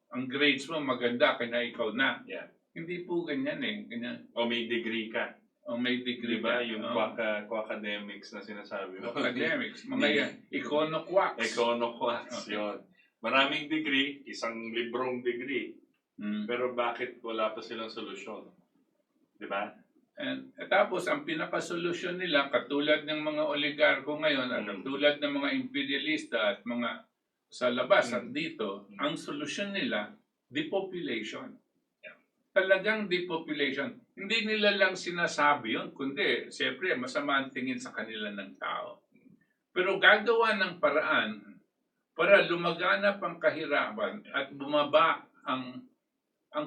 ang grades mo maganda kaya ikaw na. Yeah. Hindi po ganyan eh. Ganyan. O may degree ka. O may degree Diba? ba? Yung academics na sinasabi mo. Academics. Mga yan. Econoquacks. Econoquacks. Okay. Yun. Maraming degree, isang librong degree. Pero bakit wala pa silang solusyon? Diba? Tapos ang pinakasolusyon nila, katulad ng mga oligarko ngayon, at katulad ng mga imperialista at mga sa labas at dito, ang solusyon nila, depopulation. Talagang depopulation. Hindi nila lang sinasabi yun, kundi, siyempre, masama ang tingin sa kanila ng tao. Pero gagawa ng paraan para lumaganap ang kahirapan at bumaba ang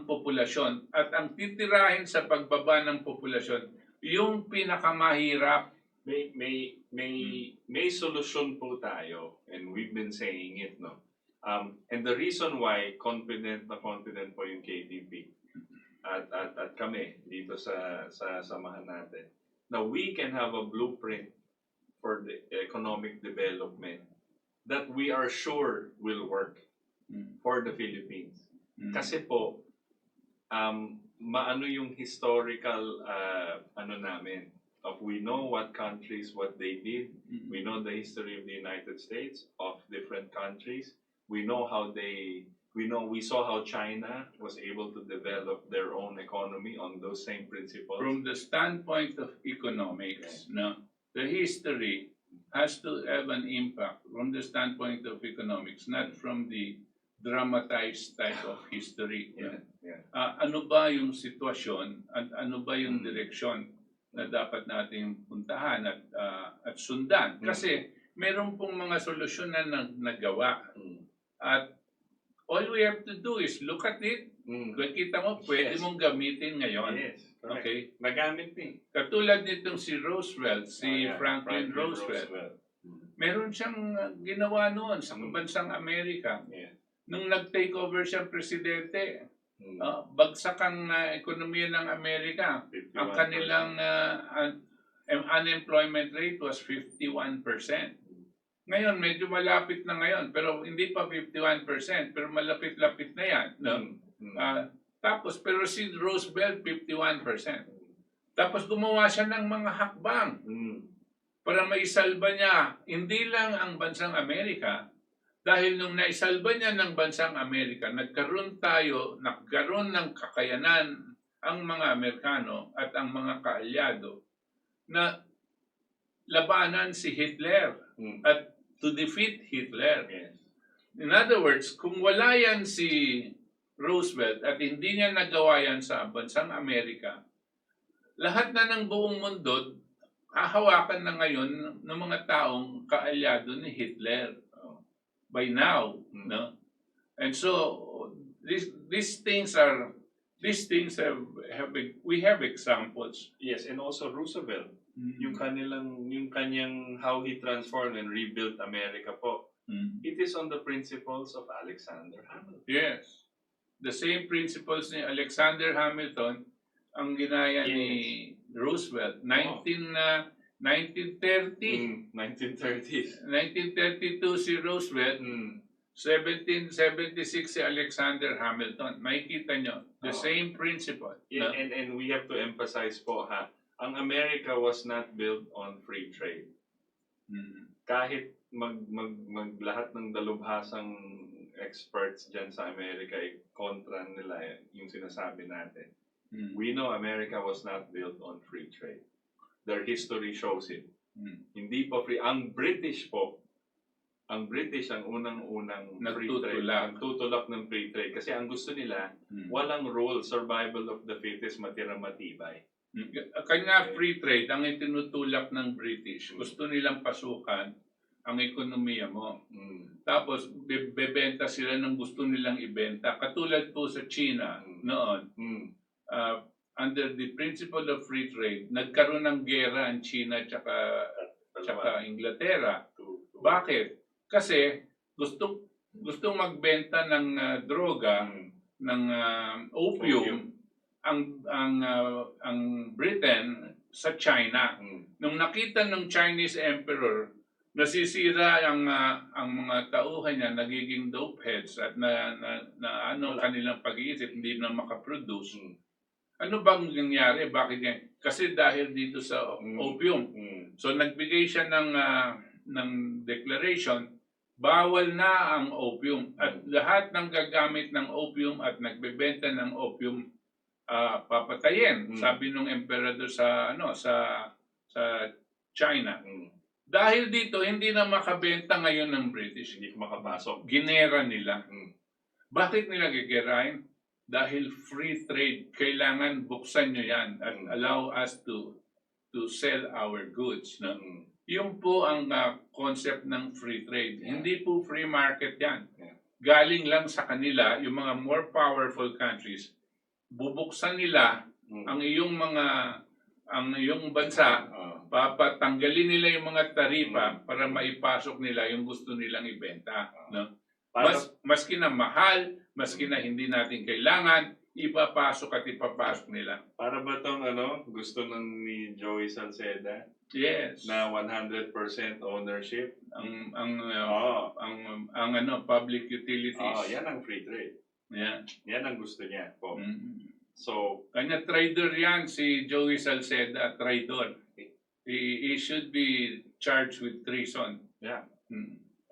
populasyon. At ang titirahin sa pagbaba ng populasyon, yung pinakamahirap. May solusyon po tayo, and we've been saying it, no? And the reason why confident po yung KTP at kami dito sa samahan natin, now we can have a blueprint for the economic development that we are sure will work for the Philippines. Kasi po, maano yung historical namin of we know what countries, what they did. We know the history of the United States, of different countries. We know we saw how China was able to develop their own economy on those same principles. From the standpoint of economics, no, the history has to have an impact from the standpoint of economics, not from the dramatized type of history. Ano ba yung sitwasyon at ano ba yung direksyon na dapat nating puntahan at sundan? Kasi meron pong mga solusyon na nagawa. At all we have to do is look at it. Kung kita mo, pwede mong gamitin ngayon. Yes, correct. Okay? Nagamit din. Katulad nitong si Roosevelt, Franklin Roosevelt. Meron siyang ginawa noon sa bansang Amerika. Nung nag-take over siyang presidente, bagsak ang ekonomiya ng Amerika. Ang kanilang unemployment rate was 51%. Ngayon, medyo malapit na ngayon, pero hindi pa 51%, pero malapit-lapit na yan. No? Tapos, pero si Roosevelt, 51%. Tapos gumawa siya ng mga hakbang para maisalba niya, hindi lang ang bansang Amerika, dahil nung naisalba niya ng bansang Amerika, nagkaroon ng kakayanan ang mga Amerikano at ang mga kaalyado na labanan si Hitler at to defeat Hitler. In other words, kung wala yan si Roosevelt at hindi niya nagawa yan sa bansang Amerika, lahat na ng buong mundo hahawakan na ngayon ng mga taong kaalyado ni Hitler. By now, no, and so these things have we have examples. Yes, and also Roosevelt, yung kanyang how he transformed and rebuilt America po. It is on the principles of Alexander Hamilton. Yes, the same principles ni Alexander Hamilton ang ginaya ni Roosevelt. 1930. 1930s. 1932 si Roosevelt, 1776 si Alexander Hamilton. Makikita nyo, the same principle. And we have to emphasize po ang America was not built on free trade. Kahit lahat ng dalubhasang experts dyan sa Amerika kontra nila yung sinasabi natin. We know America was not built on free trade. Their history shows it. Hindi pa free. Ang British ang unang-unang free trade. Nagtutulak ng free trade. Kasi ang gusto nila, walang rule, survival of the fittest, matibay. Kanya free trade, ang itinutulak ng British. Gusto nilang pasukan ang ekonomiya mo. Tapos, bebenta sila ng gusto nilang ibenta. Katulad po sa China noon. under the principle of free trade, nagkaroon ng gera ang China tsaka Inglaterra. Bakit? Kasi gustong magbenta ng droga, ng opium ang Britain sa China. Nung nakita ng Chinese emperor nasisira ang mga tauhan niya, nagiging dope heads at kanilang pag-iisip, hindi na makaproduce. Ano bang nangyari? Bakit yan? Kasi dahil dito sa opium. So nagbigay siya ng declaration, bawal na ang opium. At lahat ng gagamit ng opium at nagbebenta ng opium, papatayin. Sabi nung emperador sa China. Dahil dito, hindi na makabenta ngayon ng British. Hindi makapasok. Ginera nila. Bakit nila gigerain? Dahil free trade. Kailangan buksan nyo yan at allow us to sell our goods. No? Yung po ang concept ng free trade. Hindi po free market yan. Galing lang sa kanila, yung mga more powerful countries, bubuksan nila ang iyong bansa, papatanggalin nila yung mga taripa para maipasok nila yung gusto nilang ibenta. No? Maski na mahal, maski na hindi natin kailangan, ipapasok nila. Para ba itong gusto ni Joey Salceda? Yes. Na 100% ownership? Ang public utilities. Yan ang free trade. Yeah. Yan ang gusto niya po. So, kanya traitor yan, si Joey Salceda, traitor. He should be charged with treason. Yeah.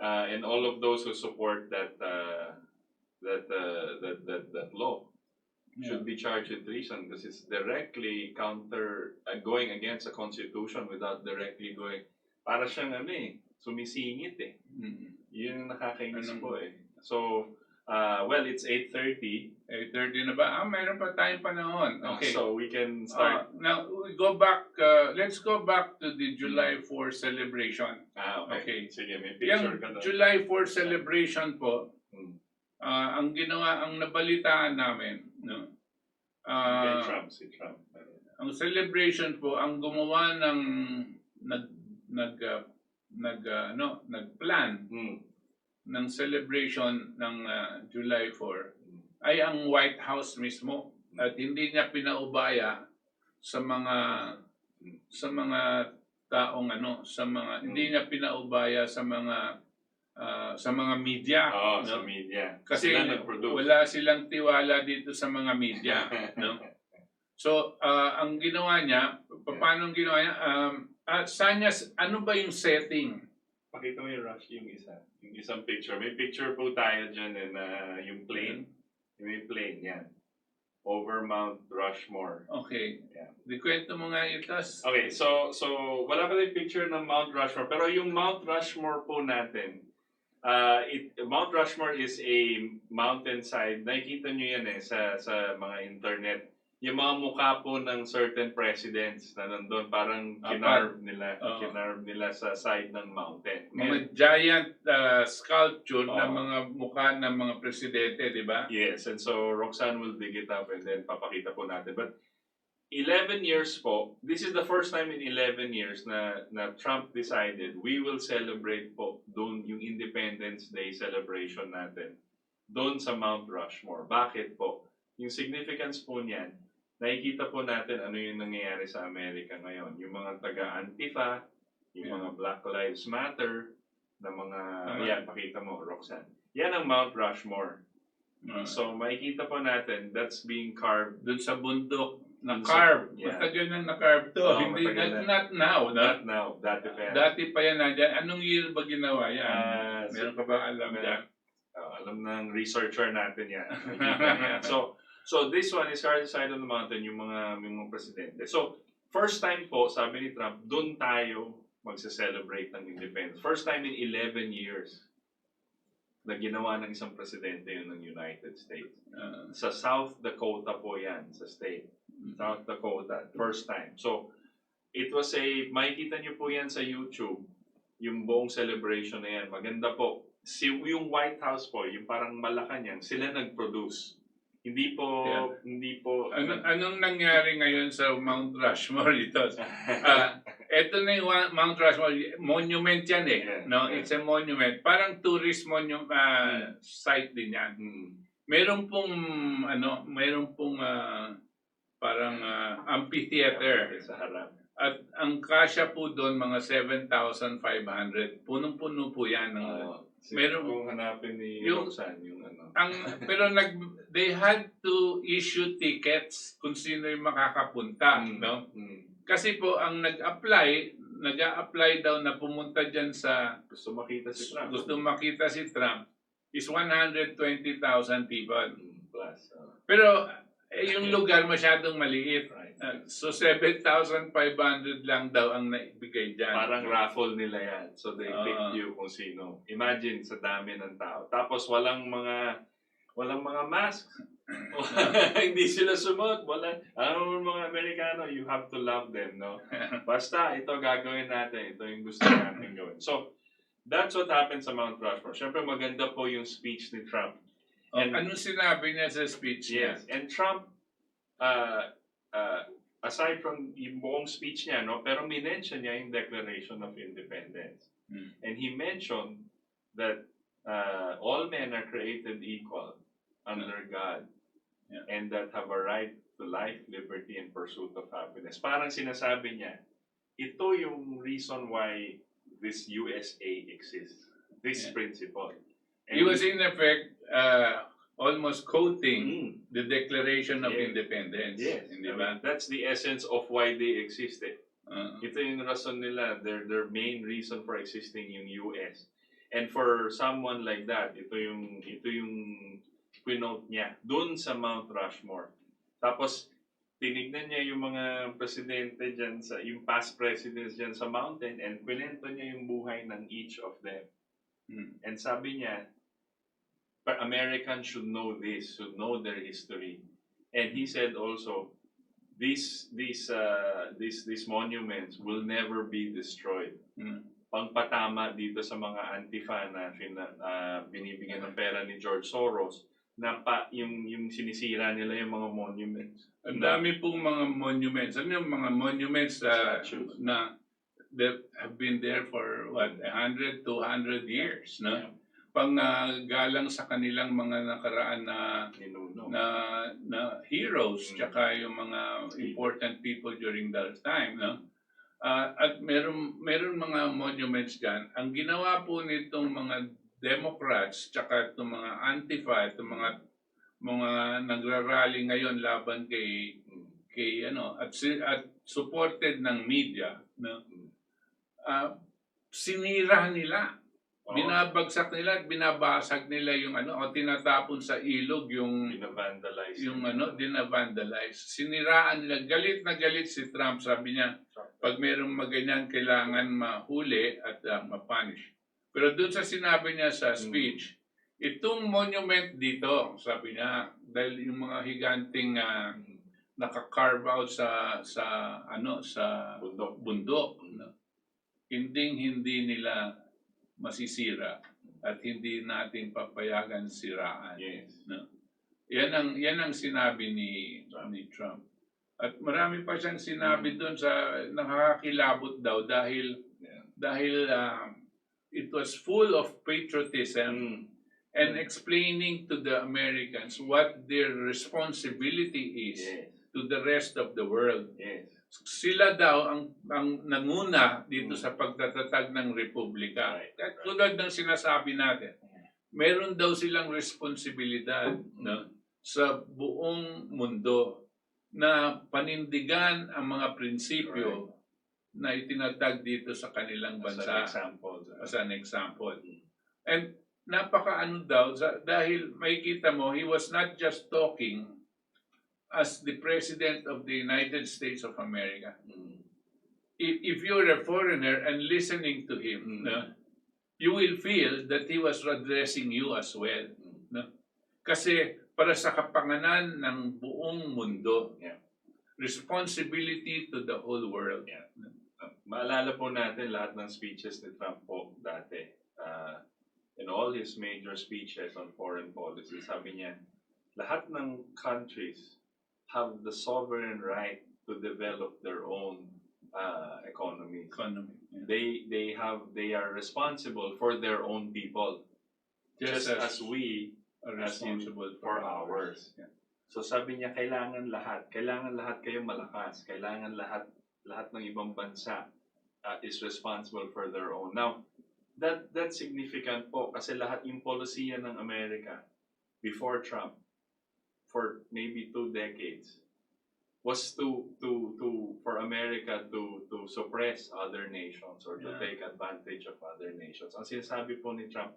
And all of those who support that law should be charged with treason because it's directly going against the Constitution without directly going. Para siyang sumisingit eh. Yun ang nakakainis po eh. So, well, it's 8:30. 8:30 na ba? Mayroon pa tayong panahon. Okay. So we can start. Now, we go back. Let's go back to the July 4 celebration. Okay. Sige, may picture ka doon. July 4 celebration po, ang nabalitaan namin, no? Si Trump. Ang celebration po, ang gumawa ng nagplan ng celebration ng July 4 ay ang White House mismo at hindi niya pinaubaya sa mga taong hindi niya pinaubaya sa mga media. Sa media. Kasi wala silang tiwala dito sa mga media, no? So, ang ginawa niya, paano ginawa niya? Ano ba yung setting? Pakita mo yung Rush, yung isang picture. May picture po tayo dyan yung plane. May plane, yan. Over Mount Rushmore. Okay. Yeah. Di kwento mo nga ito. Okay, so wala pa tayong picture ng Mount Rushmore. Pero yung Mount Rushmore po natin, Mount Rushmore is a mountainside. Nakikita nyo yan sa mga internet. Yung mga mukha po ng certain presidents na nandun, parang kinarve nila sa side ng mountain. Mga giant sculpture na mga mukha ng mga presidente, di ba? Yes, and so Roxanne will dig it up and then papakita po natin. But 11 years po, this is the first time in 11 years na Trump decided we will celebrate po doon yung Independence Day celebration natin doon sa Mount Rushmore. Bakit po? Yung significance po niyan, nakikita po natin ano yung nangyayari sa Amerika ngayon. Yung mga taga-Antifa, yung mga Black Lives Matter, na mga, yan, pakita mo, Roxanne. Yan ang Mount Rushmore. So, makikita po natin, that's being carved. Doon sa bundok, na-carve. Matagal nang na-carve to. Hindi, not now. Not now, dati pa yan. Dati pa yan nandyan. Anong year ba ginawa yan? Meron ka ba alam yan? Alam ng researcher natin yan. So this one is hard side on the mountain, yung mga presidente. So, first time po, sabi ni Trump, doon tayo magse-celebrate ng independence. First time in 11 years na ginawa ng isang presidente yun ng United States. Sa South Dakota po yan, sa state. South Dakota, first time. So, it was makikita nyo po yan sa YouTube, yung buong celebration na yan. Maganda po. Yung White House po, yung parang Malacanang, sila nag-produce hindi po Anong nangyari ngayon sa Mount Rushmore ito? Ito na yung Mount Rushmore, monument yan eh. Yeah, No? yeah. It's a monument. Parang tourist monument site din yan. Meron pong parang amphitheater. sa harap. At ang kasya po doon mga 7,500. Punong-puno po yan. Meron Kung hanapin ni yung- Roxanne yung ano. Pero they had to issue tickets kung sino yung makakapunta, no? Kasi po ang nag-a-apply daw na pumunta diyan sa Gusto makita si Trump. gusto makita si Trump is 120,000 people. Plus. Pero yung lugar masyadong maliit. Right. So 7,500 lang daw ang naibigay diyan. Parang raffle nila yan. So they picked you kung sino. Imagine sa dami ng tao. Tapos walang mga masks. Hindi sila sumunod. Alam mo mga Amerikano, you have to love them, no? Basta ito gagawin natin. Ito yung gusto natin gawin. So that's what happened sa Mount Rushmore. Siyempre maganda po yung speech ni Trump. And Anong sinabi niya sa speech niya? yes, and Trump, aside from yung buong speech niya, no, pero minention niya yung Declaration of Independence. And he mentioned that all men are created equal under God, and that have a right to life, liberty, and pursuit of happiness. Parang sinasabi niya, ito yung reason why this USA exists, this principle. He was in effect almost quoting the Declaration of Yes. Independence. Yes, Hindi I ba? mean, that's the essence of why they existed. Uh, Ito yung rason nila, their main reason for existing yung US. And for someone like that, ito yung quinote niya dun sa Mount Rushmore. Tapos tinignan niya yung mga presidente diyan yung past presidents diyan sa mountain, and kwento niya yung buhay ng each of them. And sabi niya, Americans should know this, should know their history. And he said also, these monuments will never be destroyed. Pangpatama dito sa mga Antifa na binibigyan ng pera ni George Soros, na yung sinisira nila yung mga monuments. Ang dami pong mga monuments. Ano yung mga monuments Statues. na that have been there for 100, 200 years, no? Yeah. Panggalang sa kanilang mga nakaraan na heroes, tsaka yung mga important people during that time, no? At meron mga monuments diyan. Ang ginawa po nitong mga Democrats tsaka itong mga Antifa, itong mga nagrarally ngayon laban kay at supported ng media, no? Sinira nila. Binabagsak nila at binabasag nila yung o tinatapon sa ilog yung dinavandalize. Siniraan nila. Galit na galit si Trump. Sabi niya, pag mayroong maganyan, kailangan mahuli at mapunish. Pero doon sa sinabi niya sa speech, itong monument dito, sabi niya, dahil yung mga higanting naka-carve out sa bundok, no? Hindi nila masisira at hindi natin papayagan siraan. Yes. No? Yan ang sinabi ni Trump. At marami pa siyang sinabi doon sa nakakakilabot daw dahil it was full of patriotism and explaining to the Americans what their responsibility is to the rest of the world. Yes. Sila daw ang nanguna dito sa pagtatatag ng republika. At tulad ng sinasabi natin, meron daw silang responsibilidad, no, sa buong mundo na panindigan ang mga prinsipyo na itinatag dito sa kanilang bansa as an example. And napakaano daw, dahil makikita mo, he was not just talking as the President of the United States of America. If you're a foreigner and listening to him, no, you will feel that he was addressing you as well. No? Kasi para sa kapanganan ng buong mundo, responsibility to the whole world. Maalala po natin lahat ng speeches ni Trump po dati. In all his major speeches on foreign policy, sabi niya, lahat ng countries have the sovereign right to develop their own economies. They are responsible for their own people, just as we are responsible for ours. Yeah. So sabi niya, kailangan lahat kayong malakas, kailangan lahat ng ibang bansa is responsible for their own. Now, that's significant po kasi lahat yung polisiya ng Amerika before Trump for maybe 2 decades was for America to suppress other nations or to take advantage of other nations. Ang sinasabi po ni Trump,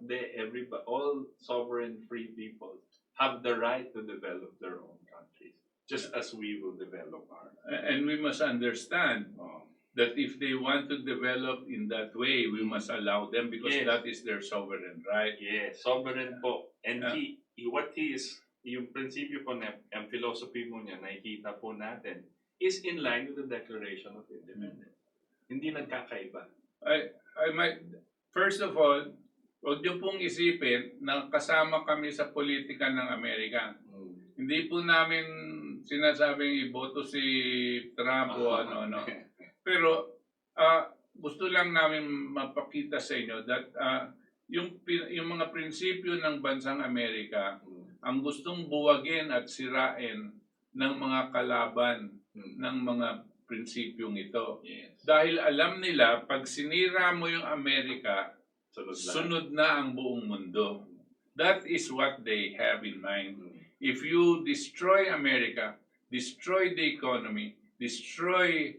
all sovereign free people have the right to develop their own countries, just as we will develop ours. And we must understand that if they want to develop in that way, we must allow them because Yes. that is their sovereign right. Yes, sovereign po. And what he is, yung prinsipyo po na, ang philosophy mo niya, nakikita po natin, is in line with the Declaration of Independence. Hindi nagkakaiba. I might, first of all, huwag niyo pong isipin na kasama kami sa politika ng Amerika. Hindi po namin sinasabing iboto si Trump o ano-ano. Pero gusto lang namin mapakita sa inyo that yung mga prinsipyo ng bansang Amerika ang gustong buwagin at sirain ng mga kalaban ng mga prinsipyong ito. Yes. Dahil alam nila, pag sinira mo yung Amerika, Sunod lahat. sunod na ang buong mundo. That is what they have in mind. If you destroy America, destroy the economy, destroy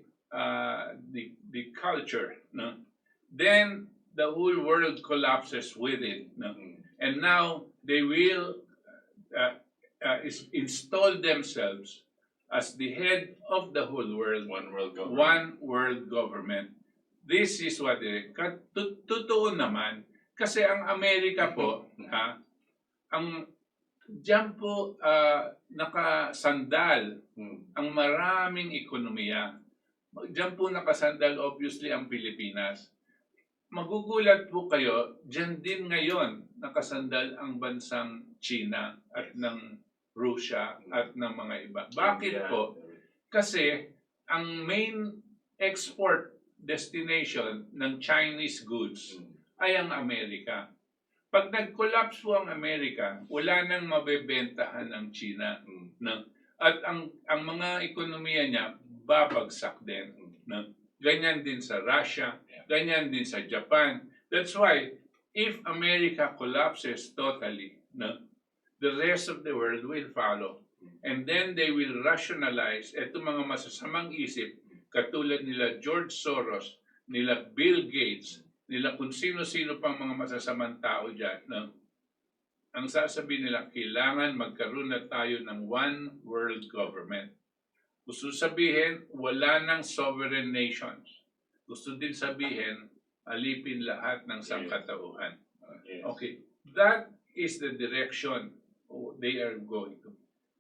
the culture, no? Then the whole world collapses with it. No? And now they will install themselves as the head of the whole world. One world government. One world government. This is what totoo naman. Kasi ang Amerika po, diyan po nakasandal ang maraming ekonomiya. Diyan po nakasandal obviously ang Pilipinas. Magugulat po kayo, diyan din ngayon nakasandal ang bansang China at ng Russia at ng mga iba. Bakit po? Kasi ang main export destination ng Chinese goods ay ang Amerika. Pag nag-collapse po ang Amerika, wala nang mabebentahan ng China. No? At ang mga ekonomiya niya, babagsak din. No? Ganyan din sa Russia, ganyan din sa Japan. That's why, if America collapses totally, no? The rest of the world will follow. And then they will rationalize itong mga masasamang isip katulad nila George Soros, nila Bill Gates, nila kung sino-sino pang mga masasamang tao dyan. No? Ang sasabihin nila, kailangan magkaroon na tayo ng one world government. Gusto sabihin, wala ng sovereign nations. Gusto din sabihin, alipin lahat ng sangkatauhan. Okay, that is the direction they are going to.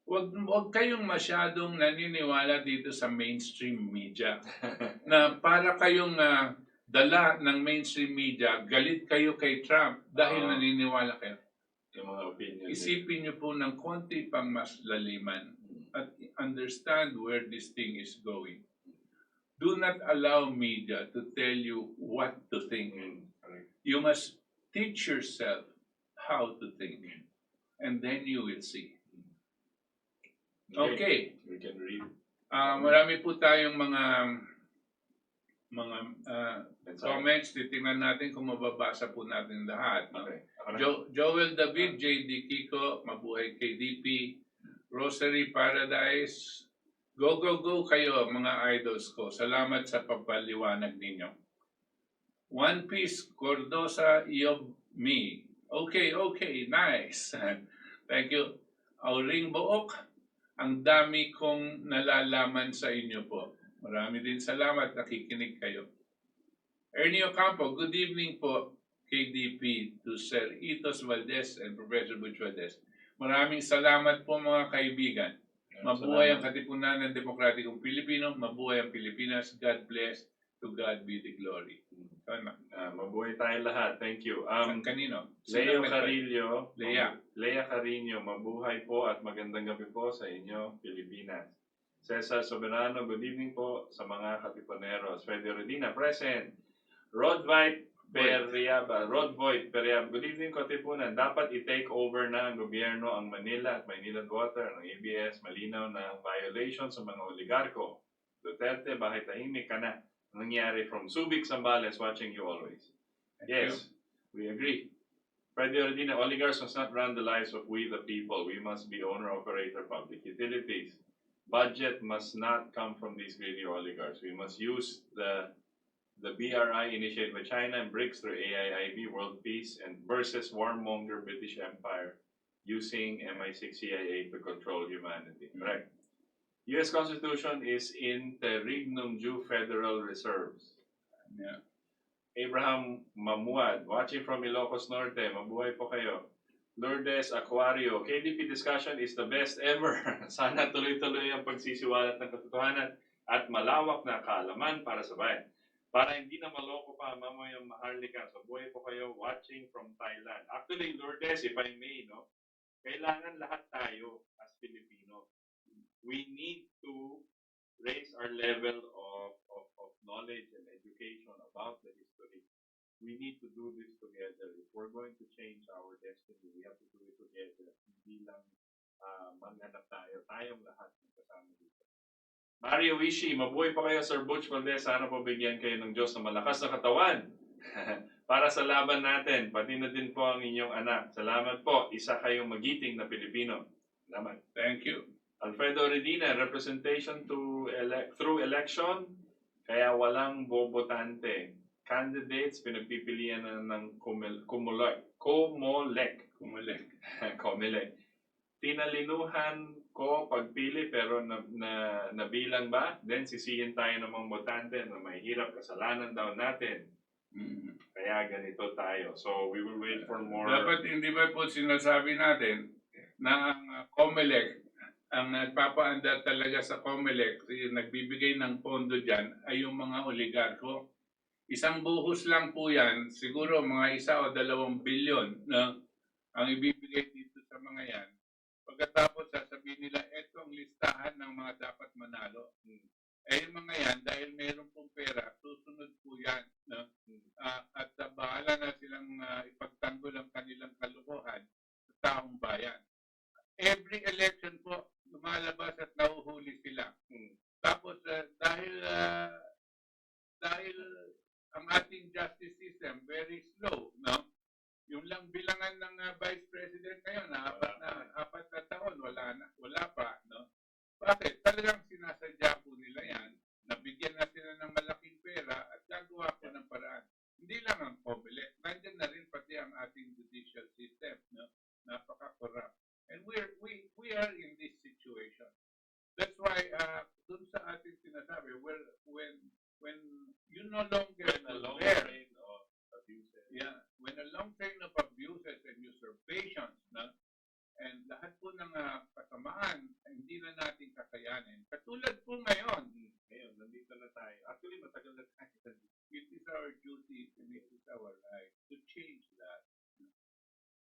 Huwag kayong masyadong naniniwala dito sa mainstream media na para kayong dala ng mainstream media, galit kayo kay Trump dahil naniniwala kayo. Yung mga opinion. Isipin niyo po ng konti pang mas laliman at understand where this thing is going. Do not allow media to tell you what to think. You must teach yourself how to think. And then you will see. Okay. We can read. Marami po tayong mga comments. Titingnan natin kung mababasa po natin lahat. No? Okay. Joel David, JD Kiko, mabuhay KDP, Rosary Paradise, go kayo mga idols ko. Salamat sa pagpaliwanag ninyo. One Piece, Cordosa, Yob, me. Okay, nice. Thank you. Auring Book, ang dami kong nalalaman sa inyo po. Marami din salamat, nakikinig kayo. Ernie Ocampo, good evening po, KDP, to Sir Itos Valdes and Professor Butch Valdes. Maraming salamat po mga kaibigan. Mabuhay ang Katipunan ng Demokratikong Pilipino, mabuhay ang Pilipinas, God bless To God be the glory. Sana. Mabuhay tayo lahat. Thank you. Kanino? Leo Carillo, Lea. Carino, mabuhay po at magandang gabi po sa inyo, Pilipinas. Cesar Soberano, good evening po sa mga Katipuneros. Fede Redina, present. Rod Voigt Periaba, good evening Katipunan. Dapat i-take over na ang gobyerno ang Manila at Maynilad Water, ng ABS, malinaw na violation sa mga oligarko. Duterte, bahay tahimik ka na. Nangyari from Subic, Zambales, watching you always. Yes, we agree. Freddy Ordina, oligarchs must not run the lives of we the people. We must be owner-operator public utilities. Budget must not come from these greedy oligarchs. We must use the BRI initiated by China and BRICS through AIIB, World Peace, and versus warmonger British Empire using MI6 CIA to control humanity. Correct. U.S. Constitution is interregnum due Federal Reserves. Yeah. Abraham Mamuad, watching from Ilocos Norte, mabuhay po kayo. Lourdes Aquario, KDP discussion is the best ever. Sana tuloy-tuloy ang pagsisiwalat ng katotohanan at malawak na kaalaman para sa bayan. Para hindi na maloko pa mamayang maharlika. So buhay po kayo watching from Thailand. Actually, Lourdes, if I may, no, kailangan lahat tayo as Filipino. We need to raise our level of knowledge and education about the history. We need to do this together. If we're going to change our destiny, we have to do it together. Hindi lang maghanap tayo. Tayong lahat kasama dito. Mario Wishi, mabuhay pa kayo Sir Butch Valdes. Sana po bigyan kayo ng Diyos na malakas na katawan para sa laban natin. Pati na din po ang inyong anak. Salamat po. Isa kayong magiting na Pilipino. Salamat. Thank you. Alfredo Redina, representation through election, kaya walang bobotante. Candidates, pinagpipilian na ng Comelec. Tinalinuhan ko pagpili pero nabilang ba? Then sisihin tayo ng mga botante na may hirap kasalanan daw natin. Kaya ganito tayo. So we will wait for more. Dapat hindi ba po sinasabi natin na ang Comelec, ang nagpapaandar talaga sa Comelec, yung nagbibigay ng pondo dyan ay yung mga oligarko. Isang buhos lang po yan, siguro mga 1 o 2 bilyon na ang ibibigay dito sa mga yan. Pagkatapos sasabihin nila, eto ang listahan ng mga dapat manalo. Eh yung mga yan, dahil mayroon pong pera, susunod po yan. No? At bahala na silang ipagtanggol ang kanilang kalukuhan sa taong bayan. Every election po, lumalabas at nahuhuli sila. Tapos dahil ang ating justice system very slow, no? Yung lang bilangan ng Vice President ngayon, apat na taon, wala pa, no? Bakit? Talagang sinasadya po nila yan, nabigyan na sila ng malaking pera at gagawa po ng paraan. Hindi lang ang Comelec, nandiyan na rin pati ang ating judicial system, no? Napaka-corrupt. And we are in this situation. That's why dun sa ating sinasabi, when you no longer when a long train of abuses and usurpations, no? And lahat po ng kasamaan hindi na natin kakayanin. Katulad po ngayon, nandito na tayo. Actually, matagal na tayo. It is our duty and it is our right to change that.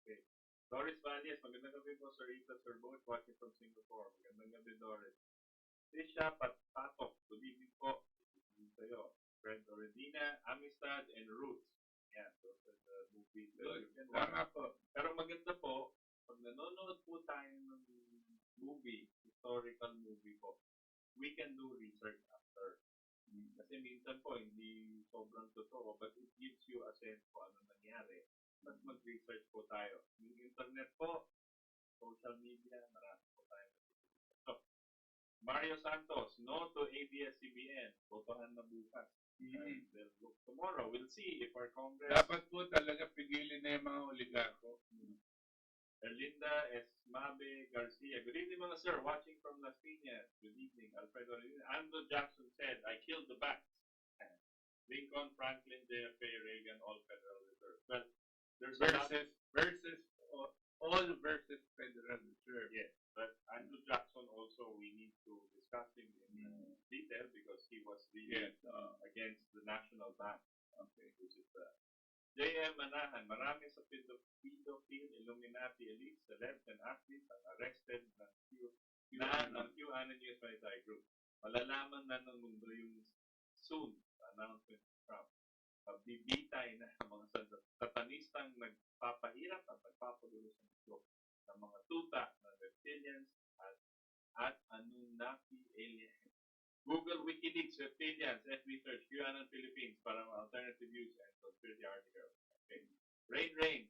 Okay. Doris Valdes, magandang gabi po Sir Rita, Sir Butch, watching from Singapore. Magandang gabi Doris. Tisha Patok, good evening po. Good evening sa'yo. Fred Oredina, Amistad, and Roots. Yan, those are the movies that you can watch. Tama po. Pero maganda po, pag nanonood po tayo ng movie, historical movie po, we can do research after. Kasi minsan po, hindi sobrang totoo, but it gives you a sense po ano nangyari. Mas mag-research po tayo. Yung internet po, social media, marami po tayo. So, Mario Santos, no to ABS-CBN. Botohan na bukas. Tomorrow, we'll see if our Congress... Dapat po talaga pigilin na yung mga oligarko. Erlinda Esmabe Garcia. Good evening mga sir, watching from Las Piñas. Good evening, Alfredo. Ando Jackson said, I killed the bats. Lincoln, Franklin, JFK, Reagan, all Federal Reserve. Well, there's all versus Federal Reserve. Yes, but Andrew Jackson also, we need to discuss him in detail because he was really against the listahan. Marami sa pedophile, Illuminati elites, celebs, and athletes ang arrested ng QAnon News Military Group. Malalaman na ng mundo yung soon announcement ni Trump. Pagbibitay na ng mga satanistang nagpapahirap at nagpapagulo sa mundo ng mga tuta ng reptilians at Anunnaki aliens. Google WikiLeaks reptilians, FB search QAnon Philippines para alternative views and conspiracy articles. Okay. Rain.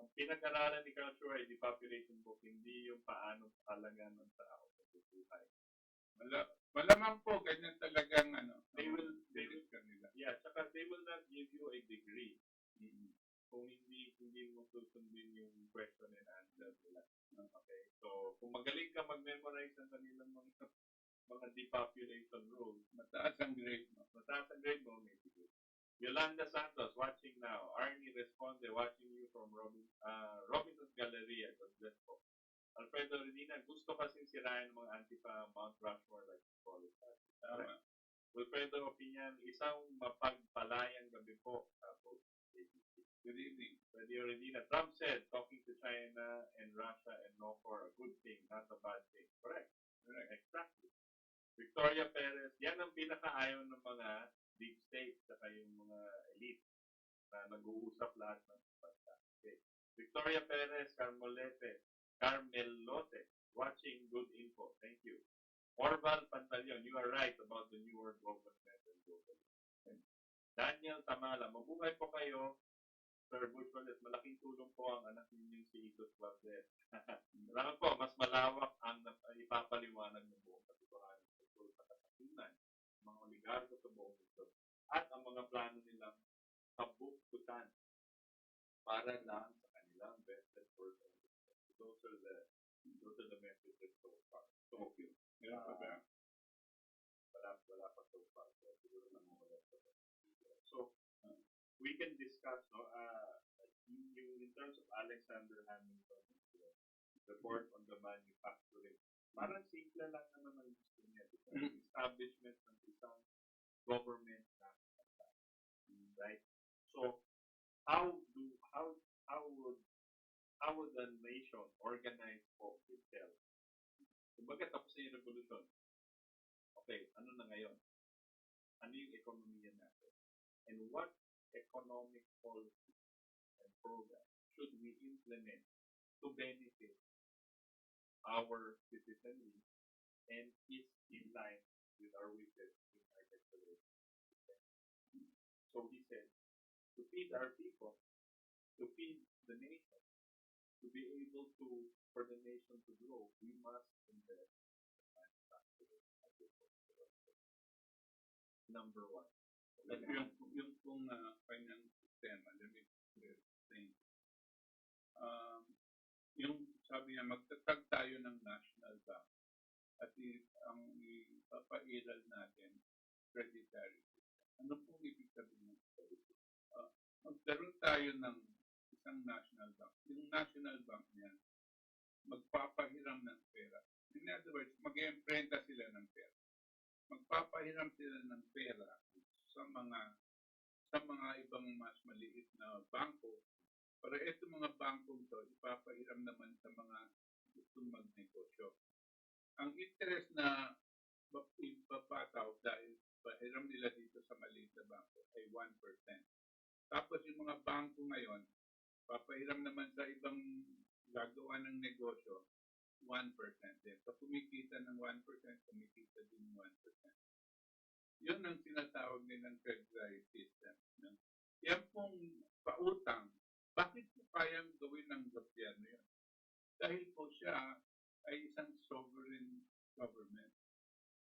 Ang pinag-aralan ni Carl Schur ay depopulation book, hindi yung paano pakalagan ng tao sa buhay. Malamang po, ganyan talagang They will kanila. Yeah, tsaka they will not give you a degree kung hindi mo susundin yung question and answer nila. Okay, so kung magaling ka mag-memorize ng kanilang mga depopulation rules, Mataas ang grade mo. may degree. Yolanda Santos, watching now. Arnie Responde, watching you from Robinson's Galleria. God bless po. Alfredo Redina, gusto kasing sirayan ng mga Antifa Mount Rushmore like you call it. Tama. Wilfredo Opinion, isang mapagpalayang gabi po. Tapos, Good evening. Radio Redina, Trump said, talking to China and Russia and North Korea, a good thing, not a bad thing. Correct. Exactly. Victoria Perez, yan ang pinakaayaw ng mga deep state saka yung mga elite na nag-uusap lahat ng bansa. Okay. Victoria Perez, Carmelote, watching good info. Thank you. Orval Pantaleon, you are right about the New World Government and global. Daniel Tamala, mabuhay po kayo. Sir Butch Valdes, malaking tulong po ang anak ninyong si Itos Valdes. Salamat po, mas malawak ang ipapaliwanag ng buong katotohanan tungkol sa kasatunan, mga oligarko sa buong mundo, at ang mga plano nilang kabuktutan para lang sa kanilang vested person. Those are the messages so far. So, wala pa so far. So, siguro na wala pa. So, we can discuss, in terms of Alexander Hamilton, report on the manufacturing. Parang simple lang naman ang gusto niya. Establishment ng isang government na, right? So, how would the nation organize for itself? Kumbaga tapos na yung revolution. Okay, ano na ngayon? Ano yung ekonomiya natin? And what economic policy and program should we implement to benefit our citizenry and is in line with our wishes in our declaration? So he said, to feed our people, to feed the nation, to be able to, for the nation to grow, we must invest in manufacturing agricultural. Number one. Yung pong kanyang sistema, let me explain. Yung sabi niya, magtatag tayo ng National Bank at ang ipapairal natin, creditary system. Ano pong ibig sabihin ng magkaroon tayo ng isang National Bank. Yung National Bank niya, magpapahiram ng pera. In other words, mag-imprenta sila ng pera. Magpapahiram sila ng pera sa mga ibang mas maliit na bangko. Para itong mga bangkong to, ipapahiram naman sa mga gustong magnegosyo. Ang interest na ipapataw dahil pahiram nila dito sa maliit na bangko ay 1%. Tapos yung mga bangko ngayon, papahiram naman sa ibang gagawa ng negosyo, 1% din. So kumikita ng 1%, kumikita din 1%. Yun ang tinatawag nilang creditary system. No? Yan pong pautang, bakit po kayang gawin ng gobyerno yun? Dahil po siya ay isang sovereign government.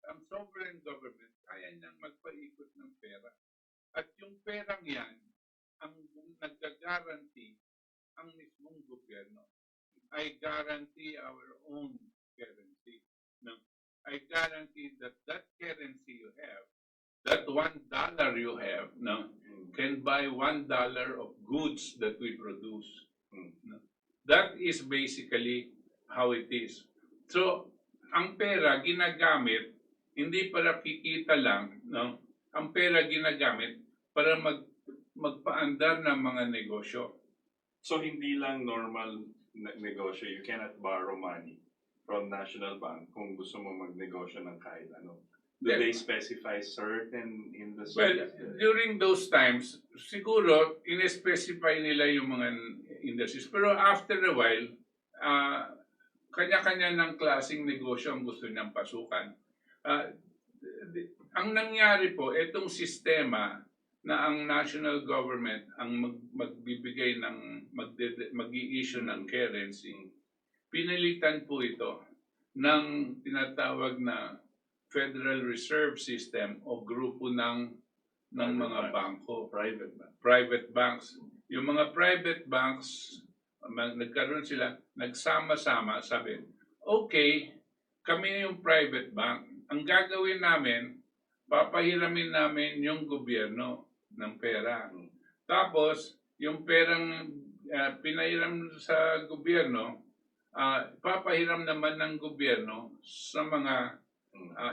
Ang sovereign government, kaya niyang magpaikot ng pera. At yung perang yan, ang nag-guarantee ang mismong gobyerno. I guarantee our own currency. No? I guarantee that that currency you have, that $1 you have, no, can buy $1 of goods that we produce. No? That is basically how it is. So, ang pera ginagamit, hindi para kikita lang, no? Ang pera ginagamit para magpaandar ng mga negosyo. So hindi lang normal negosyo, you cannot borrow money from National Bank kung gusto mo magnegosyo ng kahit ano. Do Yeah. they specify certain industries? Well, during those times, siguro, in-specify nila yung mga industries. Pero after a while, kanya-kanya ng klaseng negosyo ang gusto niyang pasukan. Ang nangyari po, itong sistema na ang national government ang magbibigay ng mag-i-issue ng currency, pinilitan po ito ng tinatawag na Federal Reserve System o grupo ng mga bangko, private banks. Yung mga private banks, nagkaroon sila, nagsama-sama, sabi, okay, kami yung private bank. Ang gagawin namin, papahiramin namin yung gobyerno ng pera. Tapos, yung perang pinahiram sa gobyerno, papahiram naman ng gobyerno sa mga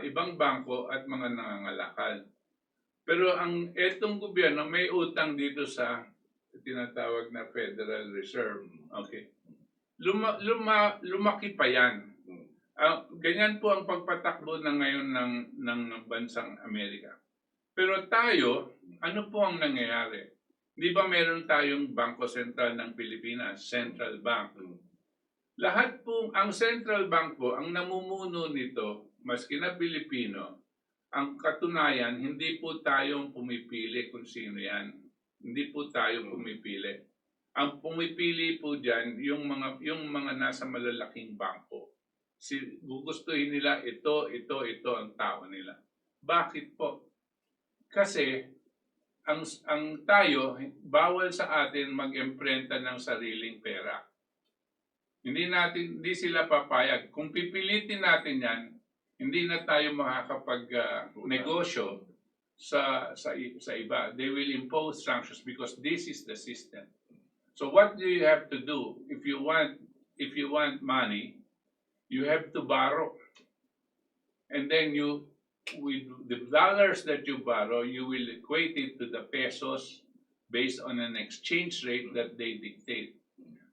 ibang bangko at mga nangangalakal. Pero etong gobyerno may utang dito sa tinatawag na Federal Reserve. Okay. Lumaki pa yan. Ganyan po ang pagpatakbo na ngayon ng bansang Amerika. Pero tayo, ano po ang nangyayari? Di ba meron tayong Bangko Sentral ng Pilipinas, Central Bank? Lahat po, ang Central Bank po, ang namumuno nito, maski na Pilipino, ang katunayan, hindi po tayong pumipili kung sino yan. Hindi po tayo pumipili. Ang pumipili po dyan, yung mga nasa malalaking bangko. Gugustuhin nila ito ang tao nila. Bakit po? Kasi ang tayo, bawal sa atin mag-imprenta ng sariling pera. Hindi sila papayag. Kung pipilitin natin yan, hindi na tayo makakapag-negosyo sa iba. They will impose sanctions because this is the system. So what do you have to do if you want money? You have to borrow. And then with the dollars that you borrow, you will equate it to the pesos based on an exchange rate that they dictate.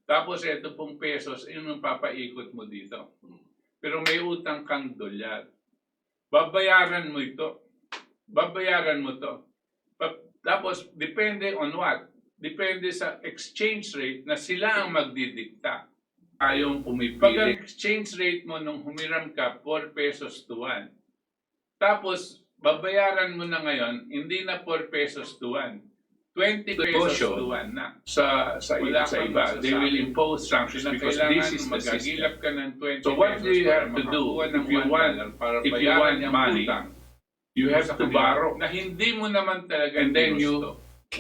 Tapos ito pong pesos, yun ang papaikot mo dito. Pero may utang kang dolyar. Babayaran mo ito. Babayaran mo to. Tapos, depende on what? Depende sa exchange rate na sila ang magdidikta. Tayong pumipili. Pag ang exchange rate mo nung humiram ka, 4 pesos to 1. Tapos, babayaran mo na ngayon, hindi na 4 pesos to 1. 20 pesos to 1 na. Sa iba, they will impose sanctions because this is the system. Ka ng 20 so what do you have to do if you want money? You have to borrow. Na hindi mo naman talaga. And then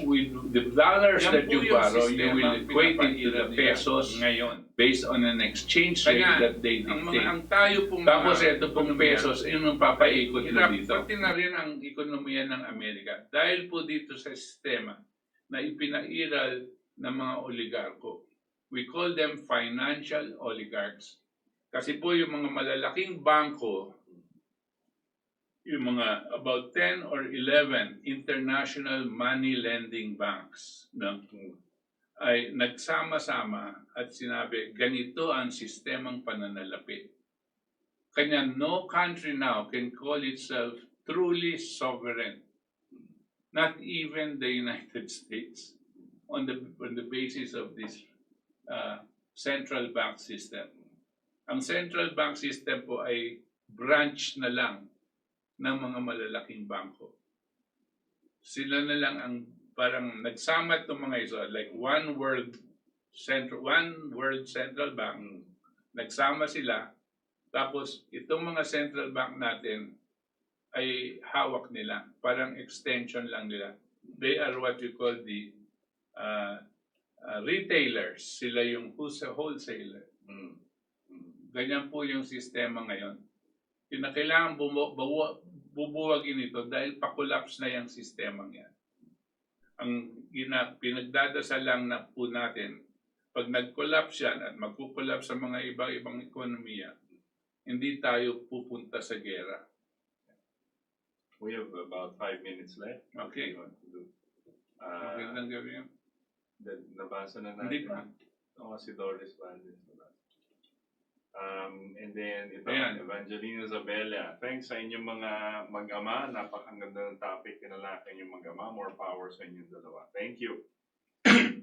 with the dollars that you borrow, you will equate it to the pesos ngayon based on an exchange rate that they dictate. Tapos ito pong pesos, yun ang papaikot mo dito. Pati na rin ang ekonomiya ng Amerika. Dahil po dito sa sistema na ipinairal ng mga oligarko. We call them financial oligarchs. Kasi po yung mga malalaking bangko, yung mga about 10 or 11 international money lending banks, no, ay nagsama-sama at sinabi, ganito ang sistemang pananalapi. Kanya no country now can call itself truly sovereign. Not even the United States on the basis of this central bank system. Ang central bank system po ay branch na lang ng mga malalaking bangko. Sila na lang ang parang nagsama itong mga iso, like one world central bank. Nagsama sila, tapos itong mga central bank natin ay hawak nila, parang extension lang nila. They are what you call the retailers. Sila yung wholesaler. Ganyan po yung sistema ngayon. Kinakailangan bubuwagin ito dahil pakulaps na yung sistema yan. Ang pinagdadasal lang na po natin, pag nag-collapse yan at magkukulaps sa mga ibang ekonomiya, hindi tayo pupunta sa gera. We have about 5 minutes left. Okay. What to do? Magandang gabi. Nabasa na Hindi natin. pa. Oo, si Doris Valdes. And then, ito, Ayan. Evangelina Zabella. Thanks sa inyong mga mag-ama. Napakaganda ng topic. Kinalaki inyong mag-ama. More power sa inyong dalawa. Thank you.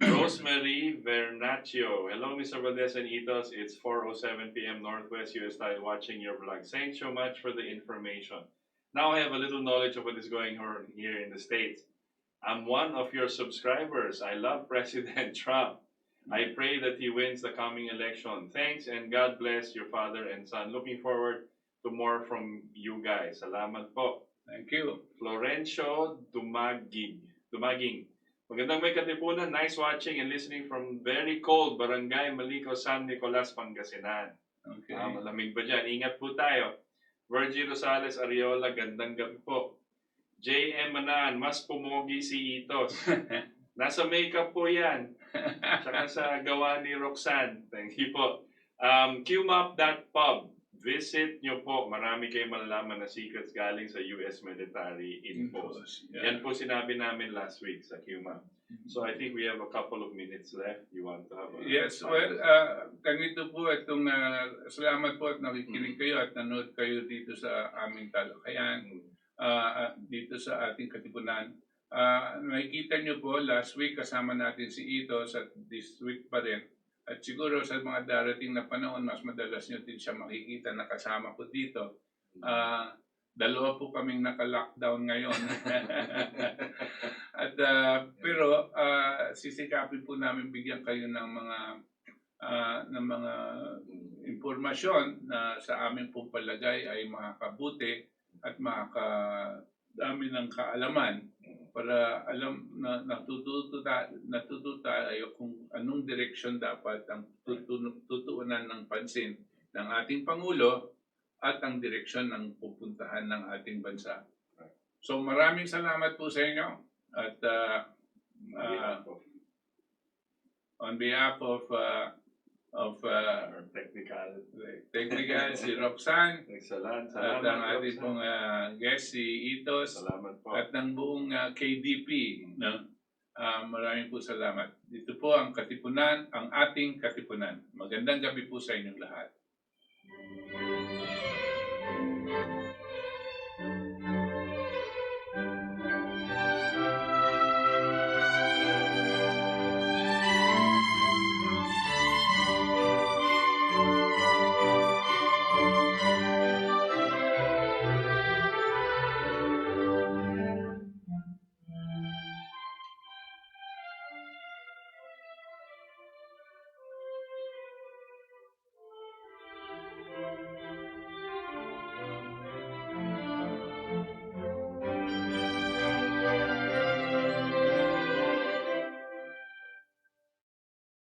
Rosemary Vernaccio. Hello, Mr. Valdes and Itos. It's 4:07 p.m. Northwest US style watching your vlog. Thanks so much for the information. Now I have a little knowledge of what is going on here in the States. I'm one of your subscribers. I love President Trump. I pray that he wins the coming election. Thanks and God bless your father and son. Looking forward to more from you guys. Salamat po. Thank you. Florencio Dumaging. Magandang may katipunan. Nice watching and listening from very cold Barangay Malico, San Nicolas, Pangasinan. Okay. Malamig ba dyan? Ingat po tayo. Virgie Rosales Ariola, gandang gabi po. J.M. Manan, mas pumogi si Itos. Nasa makeup po yan. Tsaka sa gawa ni Roxanne. Thank you po. QMAP.pub. Visit nyo po. Marami kayong malalaman na secrets galing sa US Military Infos. Yeah. Yan po sinabi namin last week sa QMAP. So I think we have a couple of minutes left. You want to have a... Yes, well, ganito po itong salamat po at nakikinig kayo at nanood kayo dito sa aming talakayan, dito sa ating katipunan. Nakikita nyo po, last week kasama natin si Itos at this week pa rin. At siguro sa mga darating na panahon, mas madalas nyo din siya makikita na kasama ko dito. Dalawa po kaming naka-lockdown ngayon. At pero sisikapin po namin bigyan kayo ng mga impormasyon na sa aming pong palagay ay makakabuti at makakadami ng kaalaman para alam na natututo tayo kung anong direksyon dapat ang tutuunan ng pansin ng ating Pangulo at ang direksyon ng pupuntahan ng ating bansa. So maraming salamat po sa inyo at on behalf of technical si Roxanne Excellent. at ang ating pong guest si Itos Salamat po. at ng buong KDP. No? Maraming po salamat. Dito po ang Katipunan, ang ating Katipunan. Magandang gabi po sa inyong lahat.